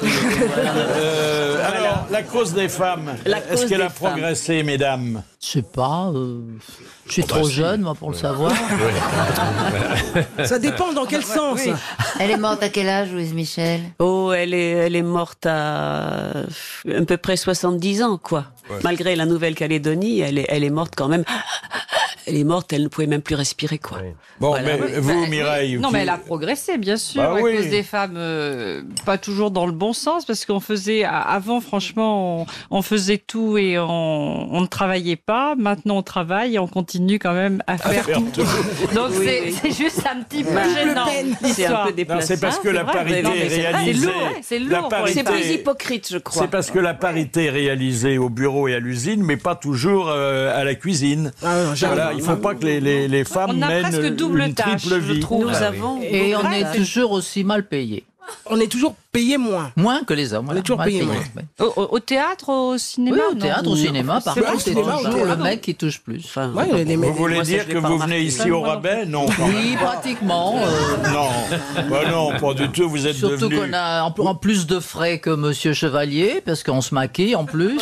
la cause des femmes, est-ce qu'elle a progressé, mesdames ? Je sais pas, je suis trop jeune, moi, pour le savoir. Ça dépend dans quel sens. Oui. Elle est morte à quel âge, Louise Michel ? Oh, elle est morte à à peu près 70 ans, quoi. Ouais. Malgré la Nouvelle-Calédonie, elle est morte quand même. Elle est morte, elle ne pouvait même plus respirer, quoi. Oui. Bon, voilà. Mais vous, Mireille... Non, mais elle a progressé, bien sûr, à cause des femmes, pas toujours dans le bon sens, parce qu'on faisait... Avant, franchement, on faisait tout et on ne travaillait pas. Maintenant, on travaille et on continue quand même à faire tout. Donc, c'est juste un petit peu gênant, c'est un peu déplacé. C'est parce que la parité est réalisée... C'est lourd, c'est plus hypocrite, je crois. C'est parce que la parité est réalisée au bureau et à l'usine, mais pas toujours à la cuisine. Voilà, il ne faut pas que les femmes mènent une triple vie. Nous avons... Et on est toujours aussi mal payés. On est toujours payé moins. Moins que les hommes. On est toujours payé moins. Au théâtre, au cinéma? Oui, au théâtre, au cinéma, par contre, c'est toujours le mec qui touche plus. Vous voulez dire que vous venez ici au rabais? Non. Oui, pratiquement. Non, pas du tout. Vous êtes surtout qu'on a en plus de frais que Monsieur Chevalier, parce qu'on se maquille en plus.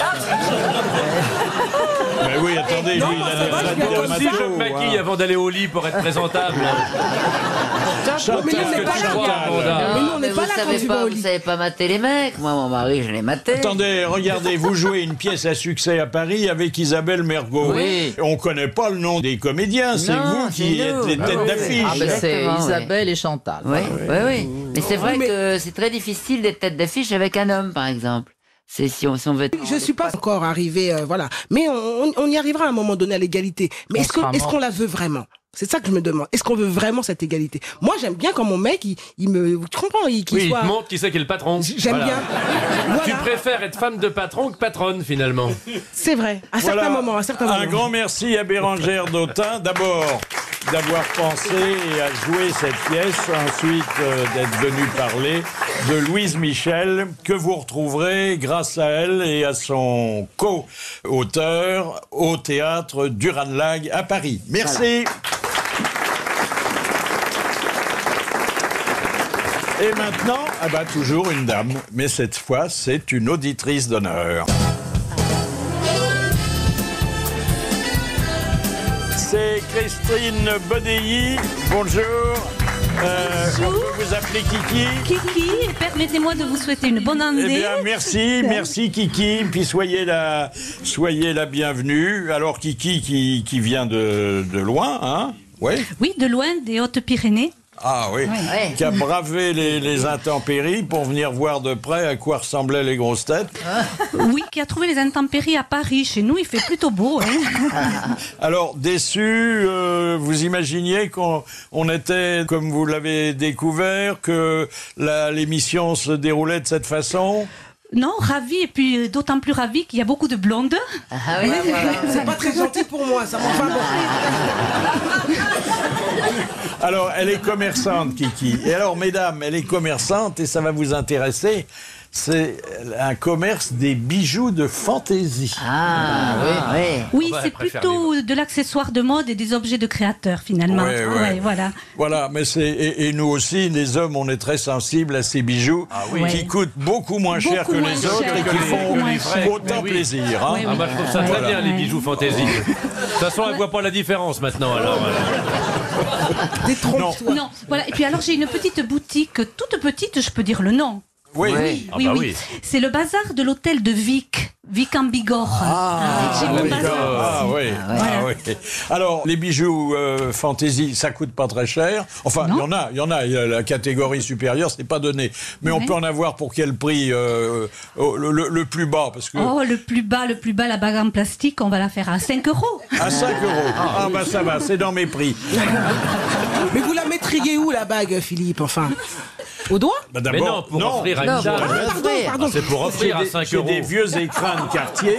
Mais oui, attendez, lui, il a des frais de dermato. Si je me maquille avant d'aller au lit pour être présentable. Mais vous savez pas mater les mecs. Moi, mon mari, je l'ai maté. Attendez, regardez, vous jouez une pièce à succès à Paris avec Isabelle Mergo. Oui. On connaît pas le nom des comédiens, c'est vous qui êtes les têtes d'affiche. Ah, c'est Isabelle et Chantal. Oui. Mais c'est vrai que c'est très difficile d'être tête d'affiche avec un homme, par exemple. C'est si on veut... Je suis pas encore arrivé, voilà. Mais on y arrivera à un moment donné à l'égalité. Mais est-ce qu'on la veut vraiment? C'est ça que je me demande. Est-ce qu'on veut vraiment cette égalité? Moi, j'aime bien quand mon mec, il me... Tu comprends? Il te montre qui c'est qui est le patron. J'aime bien. Voilà. Tu préfères être femme de patron que patronne, finalement. C'est vrai. À certains moments. Un grand merci à Bérengère Dautin, d'abord d'avoir pensé et à jouer cette pièce, ensuite d'être venu parler de Louise Michel, que vous retrouverez grâce à elle et à son co-auteur au théâtre Duran-Lag à Paris. Merci. Et maintenant, toujours une dame, mais cette fois, c'est une auditrice d'honneur. C'est Christine Bodéi, bonjour. On peut vous appeler Kiki. Kiki, permettez-moi de vous souhaiter une bonne année. Eh bien, merci Kiki, puis soyez la bienvenue. Alors Kiki qui vient de loin, hein? Oui. Oui, de loin, des Hautes-Pyrénées. Ah oui, qui a bravé les intempéries pour venir voir de près à quoi ressemblaient les grosses têtes. Oui, qui a trouvé les intempéries à Paris. Chez nous, il fait plutôt beau. Hein. Alors, déçu, vous imaginiez qu'on était, comme vous l'avez découvert, que l'émission se déroulait de cette façon ? Non, ravi, et puis d'autant plus ravi qu'il y a beaucoup de blondes. Ah oui, c'est pas très gentil pour moi, ça m'en va bon. Alors, elle est commerçante, Kiki. Et alors, mesdames, elle est commerçante et ça va vous intéresser. C'est un commerce des bijoux de fantaisie. Ah, oui. Oui, c'est plutôt de l'accessoire de mode et des objets de créateurs, finalement. Ouais, voilà. Voilà, mais et nous aussi, les hommes, on est très sensibles à ces bijoux qui coûtent beaucoup moins cher que les autres et qui font autant plaisir. Hein. Moi, je trouve ça très bien, les bijoux fantaisie. De toute façon, elle ne voit pas la différence maintenant. Alors, Non, voilà. Et puis alors, j'ai une petite boutique, toute petite, je peux dire le nom. Oui. Oui. C'est le bazar de l'hôtel de Vic en Bigorre. Oui. Alors, les bijoux fantaisie, ça coûte pas très cher. Enfin, il y en a. La catégorie supérieure, c'est pas donné. Mais on peut en avoir pour quel prix le plus bas parce que... Oh, le plus bas, la bague en plastique, on va la faire à 5 €. À 5 €. Ah bah ça va, c'est dans mes prix. Mais vous la mettriez où, la bague, Philippe, enfin? Au doigt? Mais non, pour offrir à une dame. Pardon. C'est pour offrir à 5 €. J'ai des vieux écrins de Cartier,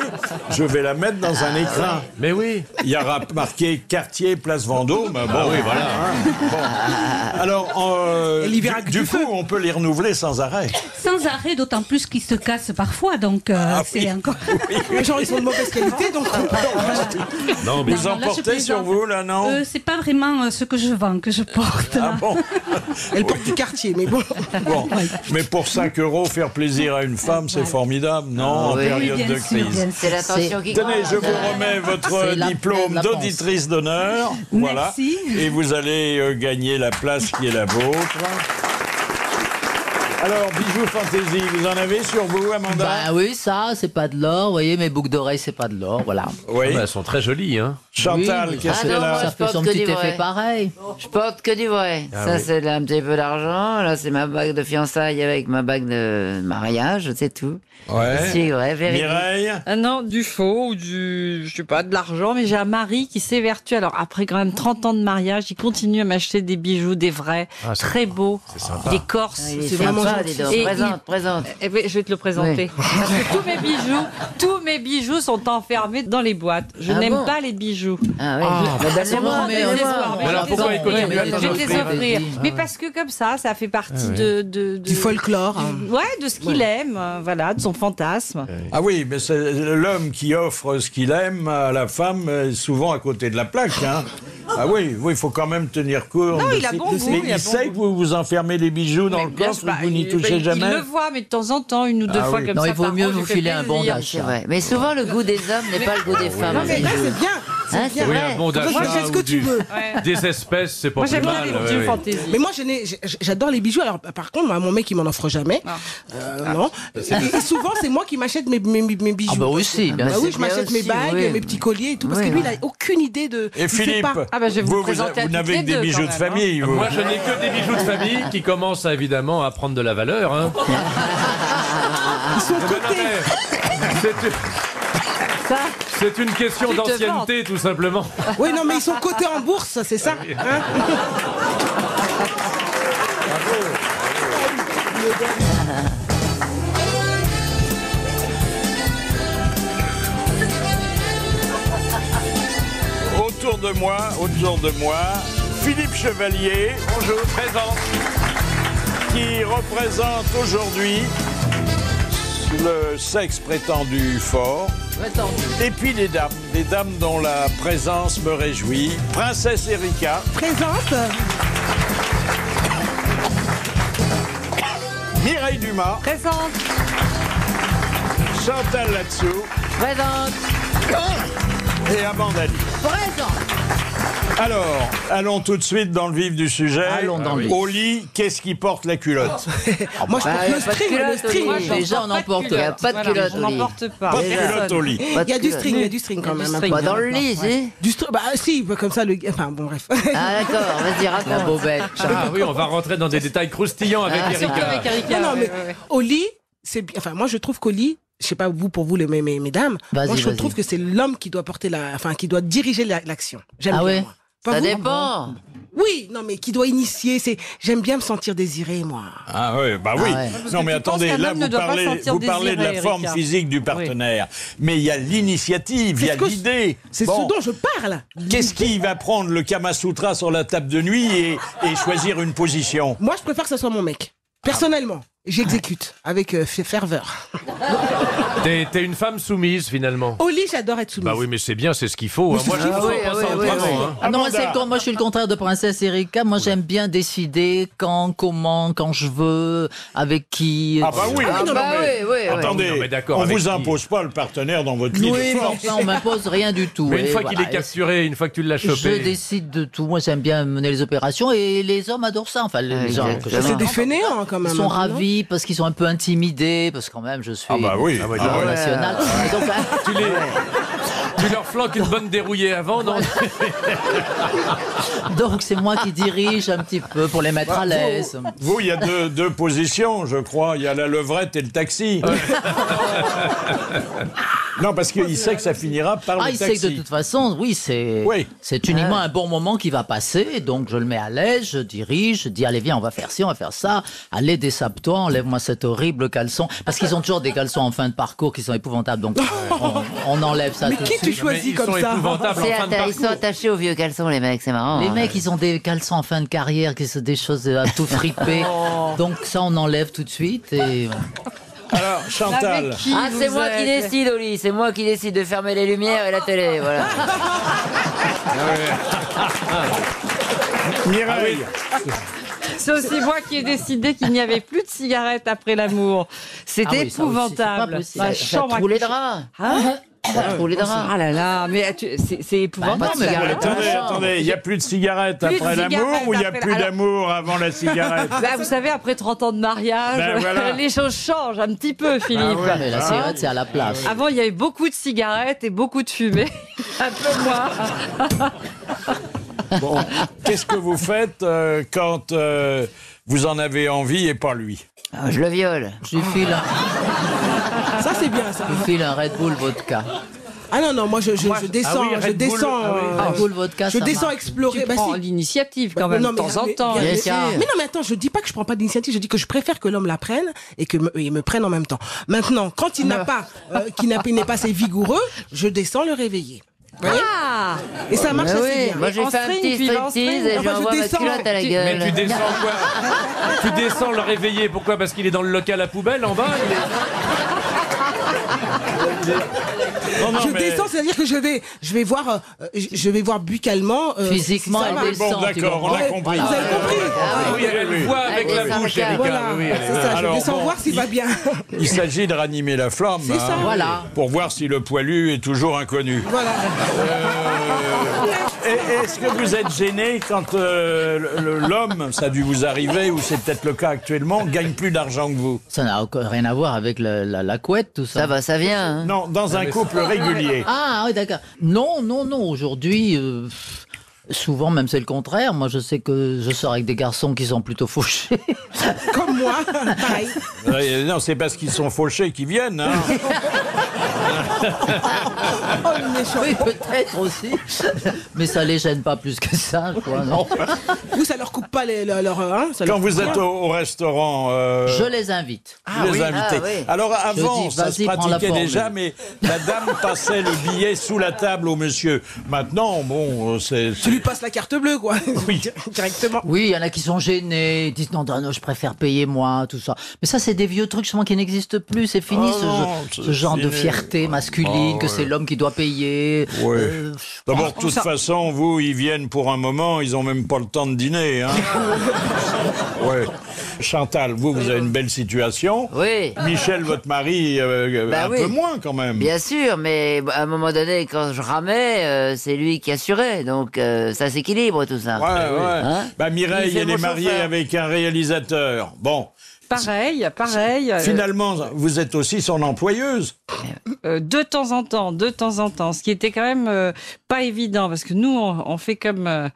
je vais la mettre dans un écrin. Mais oui. Il y aura marqué Cartier, place Vendôme. Bon, oui, voilà. Bon. Alors, du coup, on peut les renouveler sans arrêt. Sans arrêt, d'autant plus qu'ils se cassent parfois, donc c'est encore... Les gens, ils sont de mauvaise qualité, donc... Non, mais vous en portez sur vous, là, non? C'est pas vraiment ce que je vends, que je porte. Ah bon? Elle porte du Cartier, mais bon... Bon, mais pour 5 € faire plaisir à une femme, c'est formidable, non? En période de crise. C'est l'attention qui compte. Tenez, je vous remets votre diplôme d'auditrice d'honneur. Voilà. Merci. Et vous allez gagner la place qui est la vôtre. Alors, bijoux fantaisie, vous en avez sur vous, Amanda? Bah oui, ça, c'est pas de l'or. Vous voyez, mes boucles d'oreilles, c'est pas de l'or, voilà. Oui. Elles sont très jolies, hein. Chantal, qu'est-ce qu'elle a? Ça fait son petit effet pareil. Je porte que du vrai. Ça, c'est un petit peu d'argent. Là, c'est ma bague de fiançailles avec ma bague de mariage, c'est tout. Ouais. C'est vrai, véridique. Mireille? Ah non, du faux ou je sais pas, de l'argent, mais j'ai un mari qui s'évertue. Alors, après quand même 30 ans de mariage, il continue à m'acheter des bijoux, des vrais, très beaux, des corses. C'est vraiment gentil. Présente. Eh ben, je vais te le présenter. Oui. Parce que tous mes bijoux sont enfermés dans les boîtes. Je n'aime pas les bijoux. Ah oui. C'est mon désespoir. Mais alors pourquoi il continue à Je t'en vais te les offrir offrir. Mais parce que comme ça fait partie Du folklore. de ce qu'il aime, voilà, de son fantasme. Ah oui, mais c'est l'homme qui offre ce qu'il aime à la femme, souvent à côté de la plaque. Hein. Ah oui, il faut quand même tenir compte. Non, il a bon goût. Il sait que vous vous enfermez les bijoux dans le coffre, vous n'y touchez jamais. Il le voit, mais de temps en temps, une ou deux fois comme ça. Non, il vaut mieux vous filer un bon C'est d'achat. vrai. Mais souvent, le goût des hommes n'est pas le goût des femmes. Non, mais là, c'est bien. Hein, c'est Oui, vrai. un bon d'achat Moi, je fais ce que ou tu veux. des espèces, c'est pas Moi, plus j'aime bien mal. les bijoux fantaisie. Mais moi, j'adore les bijoux. Alors, par contre, moi, mon mec, il m'en offre jamais. Non. Et souvent, c'est moi qui m'achète mes bijoux. Ah bah aussi, bien Bah sûr. oui, je m'achète mes aussi, bagues, oui. mes petits colliers et tout. Parce que lui, il a aucune idée de... Et il sait Philippe, pas. Ah bah, je vais vous vous présenter à n'avez toutes que les des deux, bijoux quand de même, famille. vous. Moi, je n'ai que des bijoux de famille qui commencent évidemment à prendre de la valeur. Hein. Ils sont Non, cotés. mais c'est une question d'ancienneté, tout simplement. Oui, non, mais ils sont cotés en bourse, c'est ça. Hein. Autour de moi, Philippe Chevalier, bonjour, présent, qui représente aujourd'hui le sexe prétendu fort. Et puis des dames dont la présence me réjouit. Princesse Erika. Présente. Mireille Dumas. Présente. Chantal Latsou. Présente. Et Amanda Lee. Présente. Alors, allons tout de suite dans le vif du sujet. Allons dans le vif. Au lit, qu'est-ce qui porte la culotte? Moi, je porte le string. Moi, Déjà, on n'emporte. Il n'y a pas de culotte On au n'en lit. porte pas. Pas de culotte au lit. Il y a du string quand même. string. Bah, dans le lit, si. Du string, bah si, comme ça, enfin bon, bref. Ah, d'accord, vas-y, La raconte. bobette. Ah oui, on va rentrer dans des détails croustillants avec Surtout Erika. avec Erika. Non, mais ouais. au lit, c'est bien. Enfin, moi, je trouve qu'au lit, je sais pas vous pour vous les mesdames, Vas-y, moi je vas-y. trouve que c'est l'homme qui doit porter qui doit diriger l'action. J'aime Ah bien ouais moi. Pas Ça vous dépend. Oui, non mais qui doit initier, j'aime bien me sentir désirée moi. Ah oui, bah oui. Ah ouais. Non mais que tu penses attendez, qu'un là homme ne vous doit pas parlez, sentir vous parlez de la désiré, forme Erika. physique du partenaire, mais il y a l'initiative, il y a C'est ce que- l'idée. C'est Bon, ce dont je parle. Qu'est-ce qui va prendre le Kama Sutra sur la table de nuit et choisir une position? Moi je préfère que ce soit mon mec. Personnellement, j'exécute avec ferveur. T'es une femme soumise finalement. Au lit, j'adore être soumise. Bah oui, mais c'est bien, c'est ce qu'il faut. Hein. Moi, je ne Ah sens oui, pas ah ça oui, autrement. oui, oui. Hein. Ah non, moi, Amanda. moi je suis le contraire de Princesse Erika. Moi j'aime bien décider quand, comment, quand je veux, avec qui. Ah bah oui, Ah, non, bah mais- oui, oui, oui. Attendez, Non, mais d'accord, on avec vous qui? impose pas le partenaire dans votre lit Oui, de mais force. enfin, on m'impose rien du tout. Mais une Et fois qu'il voilà. est capturé, une fois que tu l'as Je chopé. décide de tout. Moi, j'aime bien mener les opérations et les hommes adorent ça. Enfin, les gens que Exactement. C'est des fainéants quand même. ils sont non ravis parce qu'ils sont un peu intimidés, parce que quand même, je suis Ah bah oui. Ah ouais, Ah ouais. national. Et donc, Tu leur flanques une bonne dérouillée avant, non? donc, c'est moi qui dirige un petit peu pour les mettre à l'aise. Vous, il y a deux positions, je crois. Il y a la levrette et le taxi. Non, parce qu'il sait que ça finira par Ah, le il taxi. sait que de toute façon, oui, Oui. c'est uniquement un bon moment qui va passer. Donc, je le mets à l'aise, je dirige, je dis, allez, viens, on va faire ci, on va faire ça. Allez, désappe-toi, enlève-moi cet horrible caleçon. Parce qu'ils ont toujours des caleçons en fin de parcours qui sont épouvantables. Donc, on enlève ça Mais tout de qui suite. tu Mais choisis ils comme sont ça épouvantables en fin de Ils sont parcours. attachés aux vieux caleçons, les mecs, c'est marrant. Les hein. mecs, ils ont des caleçons en fin de carrière qui sont des choses à tout friper. Donc ça, on enlève tout de suite. Et Alors, Chantal. Avec qui Ah, c'est vous moi qui êtes décide au lit, c'est moi qui décide de fermer les lumières et la télé, voilà. Mireille. C'est aussi moi qui ai décidé qu'il n'y avait plus de cigarettes après l'amour. C'était Ah oui, ça aussi, c'est pas épouvantable. possible. Ma T'as chambre à trouvé les coucher- draps. Hein T'as trouvé les draps. Ah là là, mais c'est épouvantable. Pas de cigarette. Attendez, il n'y a plus de cigarettes Plus de après l'amour cigarettes ou il n'y a après- plus alors- d'amour avant la cigarette? Bah, vous savez, après 30 ans de mariage, Ben voilà. les choses changent un petit peu, Philippe. mais la cigarette, c'est à la place. Avant, il y avait beaucoup de cigarettes et beaucoup de fumée. Un peu moins. Bon, qu'est-ce que vous faites quand vous en avez envie et pas lui? Ah, je le viole. Je lui file Ça c'est bien ça. un Red Bull vodka. Ah non non, moi je descends, oui, je Red Bull, descends. ah oui. Red Bull vodka, je ça descends marche. explorer. Tu Bah, prends si. l'initiative quand même, Non, de temps en temps. Bien Bien sûr. sûr. Mais non, mais attends, je dis pas que je prends pas d'initiative, je dis que je préfère que l'homme la prenne et il me prenne en même temps. Maintenant, quand il n'a pas, qu'il n'est pas assez vigoureux, je descends le réveiller. Vous voyez Ah Et ça marche Bah assez oui, bien. moi j'ai En fait un string, petit puis en striptease string. et Enfin, je je envoie ma descends. culotte à la Mais gueule. tu descends quoi? Tu descends le réveiller, pourquoi? Parce qu'il est dans le local à poubelle en bas? Non, non, Je mais- descends, c'est-à-dire que je vais voir buccalement. Physiquement, si ça elle va. descend. Bon, tu d'accord, on comprends a compris. Vous avez compris Oui, elle voit avec Avec la les bouche, sarcasmes. Erika. Voilà, Oui, elle est- c'est ça, je Alors, descends bon, voir s'il va bien. Il s'agit de ranimer la flamme. C'est ça. Voilà. Pour voir si le poilu est toujours inconnu. Voilà. Est-ce que vous êtes gêné quand l'homme, ça a dû vous arriver, ou c'est peut-être le cas actuellement, gagne plus d'argent que vous? Ça n'a rien à voir avec la couette, tout ça. Ça va, ça vient. hein. Non, dans un couple régulier. Ah oui, d'accord. Non. Aujourd'hui, souvent même c'est le contraire. Moi, je sais que je sors avec des garçons qui sont plutôt fauchés. Comme moi, pareil. Non, c'est parce qu'ils sont fauchés qu'ils viennent. Hein. Oh, le méchant. Oui, peut-être aussi. Mais ça les gêne pas plus que ça, quoi. Non. Vous, ça leur coupe pas leur. Hein, ça leur Quand vous coupe êtes rien. au restaurant, Je les invite. vous les invitez. Ah oui. Alors avant, Je dis, ça se vas-y, prends la pratiquait formule. déjà, mais la dame passait le billet sous la table au monsieur. Maintenant, bon, c'est... Tu lui passes la carte bleue, quoi. Oui. Directement. Oui, il y en a qui sont gênés, ils disent non, je préfère payer moi, tout ça. Mais ça, c'est des vieux trucs justement qui n'existent plus. C'est fini Oh ce, non, ce genre de fini. fierté autorité masculine, que c'est l'homme qui doit payer. Oui. D'abord, de toute façon, vous, ils viennent pour un moment, ils ont même pas le temps de dîner. Hein. Ouais. Chantal, vous avez une belle situation. Oui. Michel, votre mari, peu moins quand même. Bien sûr, mais à un moment donné, quand je ramais, c'est lui qui assurait. Donc ça s'équilibre tout ça. Ouais. Hein, Mireille, elle est mariée avec un réalisateur. Bon. Pareil. Finalement, vous êtes aussi son employeuse. De temps en temps, ce qui était quand même pas évident, parce que nous, on fait comme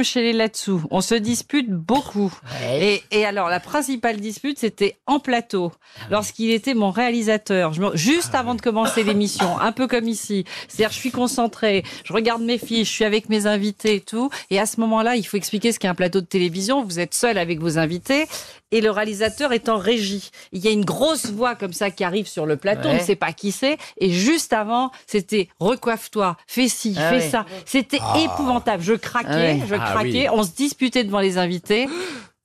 chez les là-dessous. On se dispute beaucoup. Ouais. Et alors, la principale dispute, c'était en plateau, lorsqu'il était mon réalisateur. Juste avant de commencer l'émission, un peu comme ici. C'est-à-dire, je suis concentrée, je regarde mes fiches, je suis avec mes invités et tout. Et à ce moment-là, il faut expliquer ce qu'est un plateau de télévision. Vous êtes seul avec vos invités. Et le réalisateur est en régie. Il y a une grosse voix comme ça qui arrive sur le plateau, on ne sait pas qui c'est. Et juste avant, c'était recoiffe-toi, fais ci, fais ça. C'était épouvantable. Je craquais. On se disputait devant les invités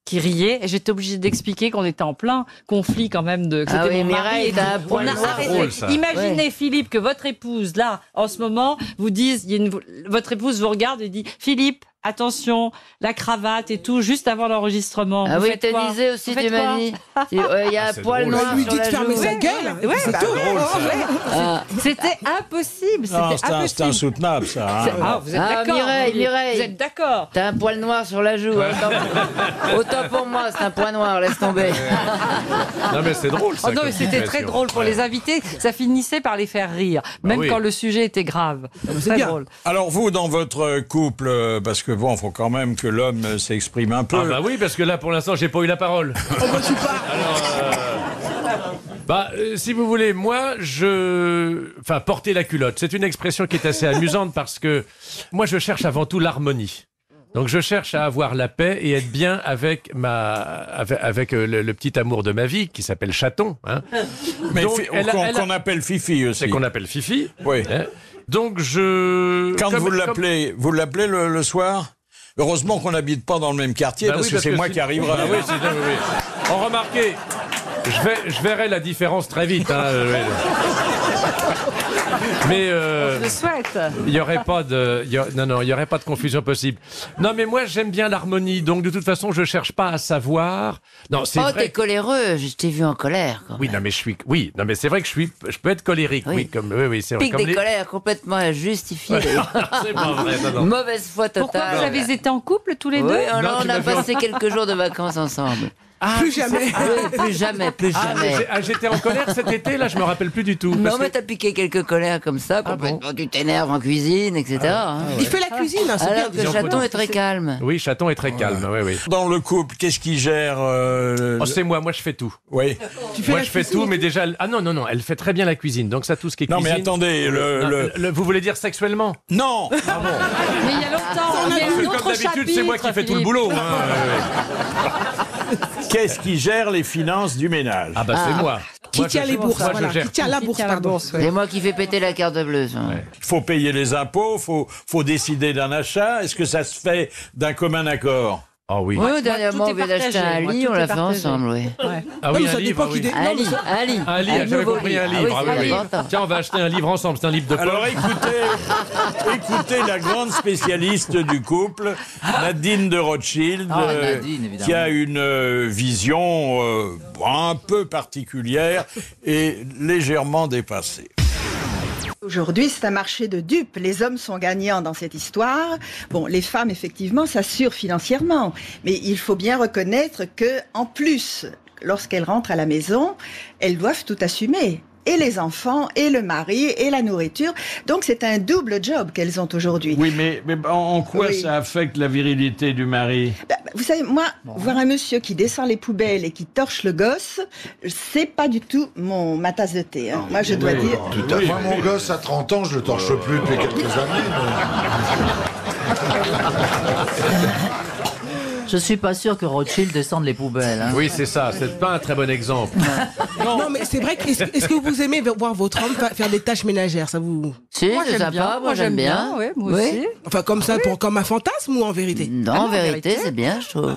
qui riaient. Et j'étais obligée d'expliquer qu'on était en plein conflit quand même. Que c'était mon mari. Imaginez, Philippe, que votre épouse, là, en ce moment, vous dise, votre épouse vous regarde et dit, Philippe, attention, la cravate et tout, juste avant l'enregistrement. Ah oui, te disais aussi, tu m'as dit. Il y a un poil noir sur la joue. Lui dit de fermer sa gueule. Ouais, c'est tout. C'était impossible. C'est insoutenable, ça. Hein. Vous êtes d'accord, Mireille. Vous êtes d'accord. T'as un poil noir sur la joue. Autant pour moi, c'est un poil noir, laisse tomber. Non, mais c'est drôle, ça. Non, mais c'était très drôle pour les invités. Ça finissait par les faire rire, même quand le sujet était grave. C'est bien. Drôle. Alors, vous, dans votre couple, parce que bon, faut quand même que l'homme s'exprime un peu. Ah bah oui, parce que là, pour l'instant, j'ai pas eu la parole. Alors, si vous voulez, moi, porter la culotte, c'est une expression qui est assez amusante parce que moi, je cherche avant tout l'harmonie. Donc, je cherche à avoir la paix et être bien avec le petit amour de ma vie qui s'appelle Chaton. Hein. Mais qu'on appelle Fifi aussi. C'est qu'on appelle Fifi. Oui. Hein. Donc vous l'appelez le soir. Heureusement qu'on n'habite pas dans le même quartier parce que c'est moi qui arriverai. Oui. Remarquez, je verrai la différence très vite. Hein. Mais je le souhaite. Il y aurait pas de confusion possible. Non, mais moi j'aime bien l'harmonie, donc de toute façon je cherche pas à savoir. Non, c'est vrai. T'es coléreux, je t'ai vu en colère. Oui, non mais c'est vrai que je peux être colérique. Oui, c'est vrai. Pique des colères complètement injustifiées. C'est pas vrai. Non. Mauvaise foi totale. Pourquoi vous avez été en couple tous les deux? On a passé quelques jours de vacances ensemble. Plus jamais. Plus jamais. J'étais en colère cet été, là, je me rappelle plus du tout. Non, mais t'as piqué quelques colères comme ça, complètement, tu t'énerves en cuisine, etc. Il fait la cuisine, hein, c'est bien. Alors que Chaton est très calme. Oui, Chaton est très calme, oui. Dans le couple, qu'est-ce qui gère c'est moi je fais tout. Oui. Moi je fais tout, mais déjà... Ah non, elle fait très bien la cuisine, donc ça, tout ce qui est cuisine... Non, mais attendez, vous voulez dire sexuellement? Non. Mais il y a longtemps, il y a un autre comme d'habitude, chapitre, c'est moi qui fais tout le boulot. Qu'est-ce qui gère les finances du ménage? Ah bah c'est moi. Qui tient les bourses, qui tient la bourse, pardon. C'est moi qui fais péter la carte bleue. Il faut payer les impôts, faut décider d'un achat. Est-ce que ça se fait d'un commun accord? Ah oui. Oui, dernièrement, on vient d'acheter un lit, on l'a fait ensemble, oui. Ah oui, un livre, oui. Un lit, j'avais compris un livre. Tiens, on va acheter un livre ensemble, c'est un livre de poche. Alors écoutez la grande spécialiste du couple, Nadine de Rothschild, qui a une vision un peu particulière et légèrement dépassée. Aujourd'hui, c'est un marché de dupes. Les hommes sont gagnants dans cette histoire. Bon, les femmes, effectivement, s'assurent financièrement. Mais il faut bien reconnaître que, en plus, lorsqu'elles rentrent à la maison, elles doivent tout assumer. Et les enfants, et le mari, et la nourriture. Donc, c'est un double job qu'elles ont aujourd'hui. Oui, mais en quoi ça affecte la virilité du mari? Vous savez, moi, voir un monsieur qui descend les poubelles et qui torche le gosse, c'est pas du tout ma tasse de thé. Hein. Moi, je dois dire... Moi, mon gosse a 30 ans, je le torche plus depuis quelques années. Je suis pas sûr que Rothschild descende les poubelles. Hein. Oui, c'est ça. C'est pas un très bon exemple. Non, mais c'est vrai. Est-ce que vous aimez voir votre homme faire des tâches ménagères? Ça vous Si, c'est sympa, moi j'aime bien. Ouais, moi Oui. aussi. Enfin, comme ça, comme un fantasme ou en vérité? Non, en vérité, c'est bien, je trouve.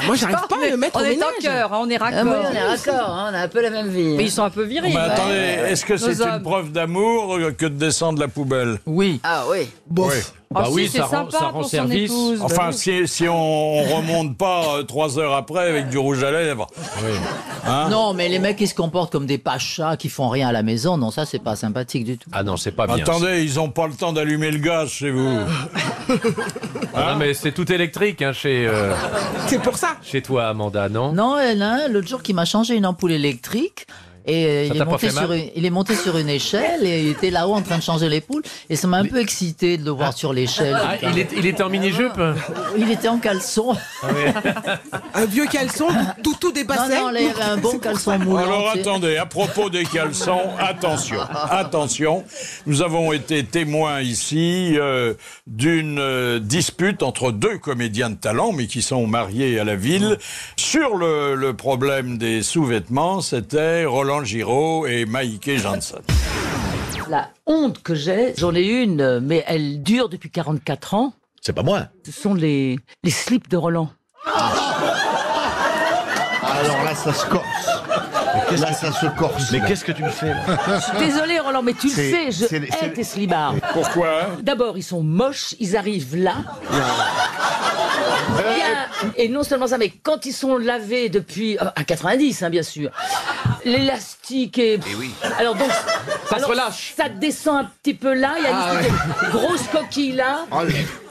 Moi, j'arrive pas à le mettre au On est ménage. en cœur, hein, on est raccord. Ah, oui, on est raccord, hein, on a un peu la même vie. Mais ils sont un peu virils. Mais attendez, est-ce que c'est Nos une hommes. preuve d'amour que de descendre la poubelle? Oui. Ah oui. Bon, Oui. Bah oui, c'est ça rend sympa pour son service. épouse. Enfin, si on remonte pas 3 heures après avec du rouge à lèvres. Hein? Non, mais les mecs qui se comportent comme des pachas, qui font rien à la maison, non, ça c'est pas sympathique du tout. Ah non, c'est pas bien. Attendez, ils ont pas le temps d'allumer le gaz chez vous. Ah non, mais c'est tout électrique hein, c'est pour ça. chez toi, Amanda, non? Non, elle, hein, l'autre jour qui m'a changé une ampoule électrique. Et Ça t'a pas fait mal il est monté sur une échelle et il était là-haut en train de changer l'épaule. Et ça m'a un peu excité de le voir sur l'échelle. Ah, il était en mini-jupe? Il était en caleçon. Un vieux caleçon, tout dépassé. Non, là, il y avait un bon caleçon moulant. Alors tu sais. attendez, à propos des caleçons, attention, nous avons été témoins ici d'une dispute entre 2 comédiens de talent, mais qui sont mariés à la ville, sur le problème des sous-vêtements. C'était Roland Giraud et Maïké Janssen. La honte que j'ai, j'en ai une, mais elle dure depuis 44 ans. C'est pas moi. Ce sont les slips de Roland. Alors là, ça se corse. Là, ça se corse. Mais là. qu'est-ce que tu me fais là? Je suis désolée, Roland, mais tu le C'est- sais, je c'est- hais c'est- tes slibards. Pourquoi? D'abord, ils sont moches, ils arrivent là. Et non seulement ça, mais quand ils sont lavés depuis à 90, hein, bien sûr, l'élastique est. Alors donc, Ça se relâche. ça descend un petit peu là. Il y a une espèce de grosse coquille là.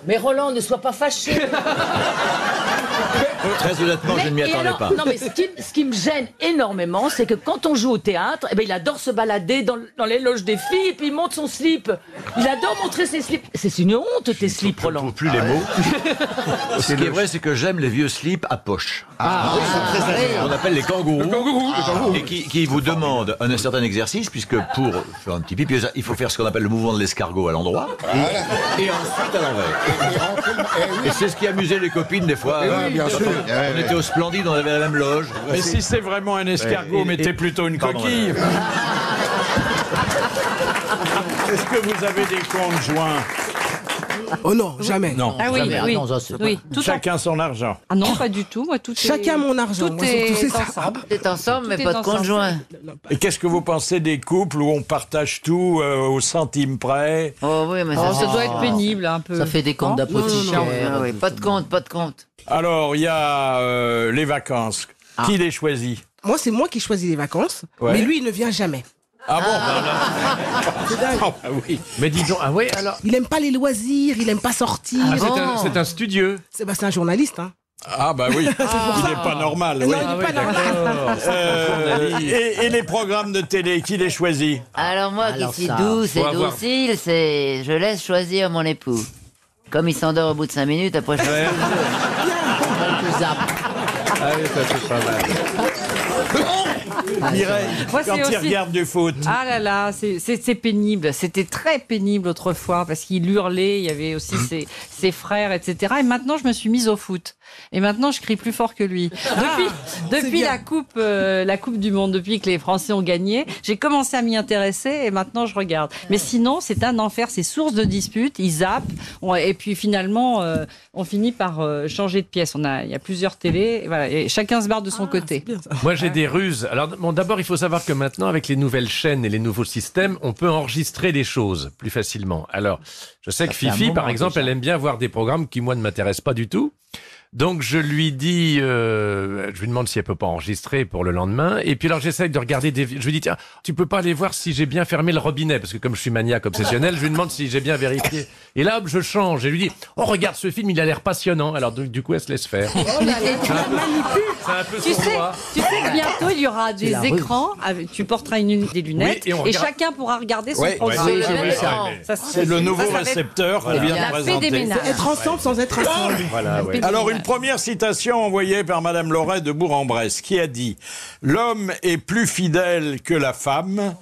Mais Roland, ne sois pas fâché. Très honnêtement, je ne m'y et attendais alors, pas. non, mais ce qui me gêne énormément, c'est que quand on joue au théâtre, eh ben, il adore se balader dans les loges des filles et puis il monte son slip. Il adore montrer ses slips. C'est une honte, tes slips, Je ne Roland. trouve plus les mots. Ce qui est vrai, c'est que j'aime les vieux slips à poche. On appelle les kangourous. Et qui vous demandent un certain exercice, puisque pour faire un petit pipi, il faut faire ce qu'on appelle le mouvement de l'escargot à l'endroit. Et ensuite à l'envers. Et c'est ce qui amusait les copines des fois. bien sûr. On était au Splendide, on avait la même loge. Mais si c'est vraiment un escargot, mettez plutôt une Pardon, coquille. Est-ce que vous avez des comptes joints? Oh non, jamais. Non. Ah oui, Jamais. oui. Non, ça, c'est oui. Tout en- Chacun son argent. Ah non, pas du tout. Moi, tout Chacun est... mon argent. Tout Moi, surtout, c'est est ça. ensemble. C'est ensemble, mais Tout pas est de ensemble. conjoint. Et qu'est-ce que vous pensez des couples où on partage tout au centime près? Oh oui, mais Oh, ça, ça doit être pénible un peu. Ça fait des comptes Non d'apothicaire. Ah oui, pas de compte, pas de compte. Alors, il y a les vacances. Qui les choisit? Moi, c'est moi qui choisis les vacances, Ouais. mais lui, il ne vient jamais. Ah bon? C'est dingue. Ah bah oui. Mais dis donc, ah ouais, alors. Il aime pas les loisirs, il aime pas sortir. Ah, c'est un studieux. C'est un journaliste, hein. Ah bah oui, il n'est pas normal. Non, Oui. il est pas normal. Et les programmes de télé, qui les choisit? Alors moi Alors qui suis ça, douce et faut avoir- docile, c'est je laisse choisir mon époux. Comme il s'endort au bout de 5 minutes, après je fais Ah oui, ça c'est pas mal. Mireille, Moi, quand c'est il aussi- regarde du foot. Ah là là, c'est pénible. C'était très pénible autrefois parce qu'il hurlait, il y avait aussi ses frères, etc. Et maintenant, je me suis mise au foot. Et maintenant, je crie plus fort que lui. Depuis bien. la coupe du Monde, depuis que les Français ont gagné, j'ai commencé à m'y intéresser et maintenant, je regarde. Mais sinon, c'est un enfer, c'est source de disputes. Ils zappent. Et puis finalement, on finit par changer de pièce. Il y a plusieurs télés. Et voilà, et chacun se barre de son côté. Moi, j'ai des ruses. Alors, bon, d'abord, il faut savoir que maintenant, avec les nouvelles chaînes et les nouveaux systèmes, on peut enregistrer des choses plus facilement. Alors, je sais que fait un Fifi, moment, par exemple, déjà. elle aime bien voir des programmes qui, moi, ne m'intéressent pas du tout. Donc, je lui dis, je lui demande si elle peut pas enregistrer pour le lendemain. Et puis, alors, j'essaye de regarder des, je lui dis, tiens, tu peux pas aller voir si j'ai bien fermé le robinet, parce que comme je suis maniaque obsessionnel, je lui demande si j'ai bien vérifié. Et là, hop, je change et je lui dis, oh, regarde ce film, il a l'air passionnant. Alors, du coup, elle se laisse faire. Oh C'est un peu Tu son sais, droit. tu sais que bientôt il y aura des la ruse. écrans, tu porteras des lunettes Oui, et on et regarde- chacun pourra regarder son Ouais, programme. ouais, oui, oui, oui, oui, ça, Ça, C'est le nouveau ça va être récepteur qu'on vient de la paix des présenter. ménages. Être ensemble sans être ensemble. Voilà, ouais. Alors, une première citation envoyée par Madame Loret de Bourg-en-Bresse, qui a dit « L'homme est plus fidèle que la femme,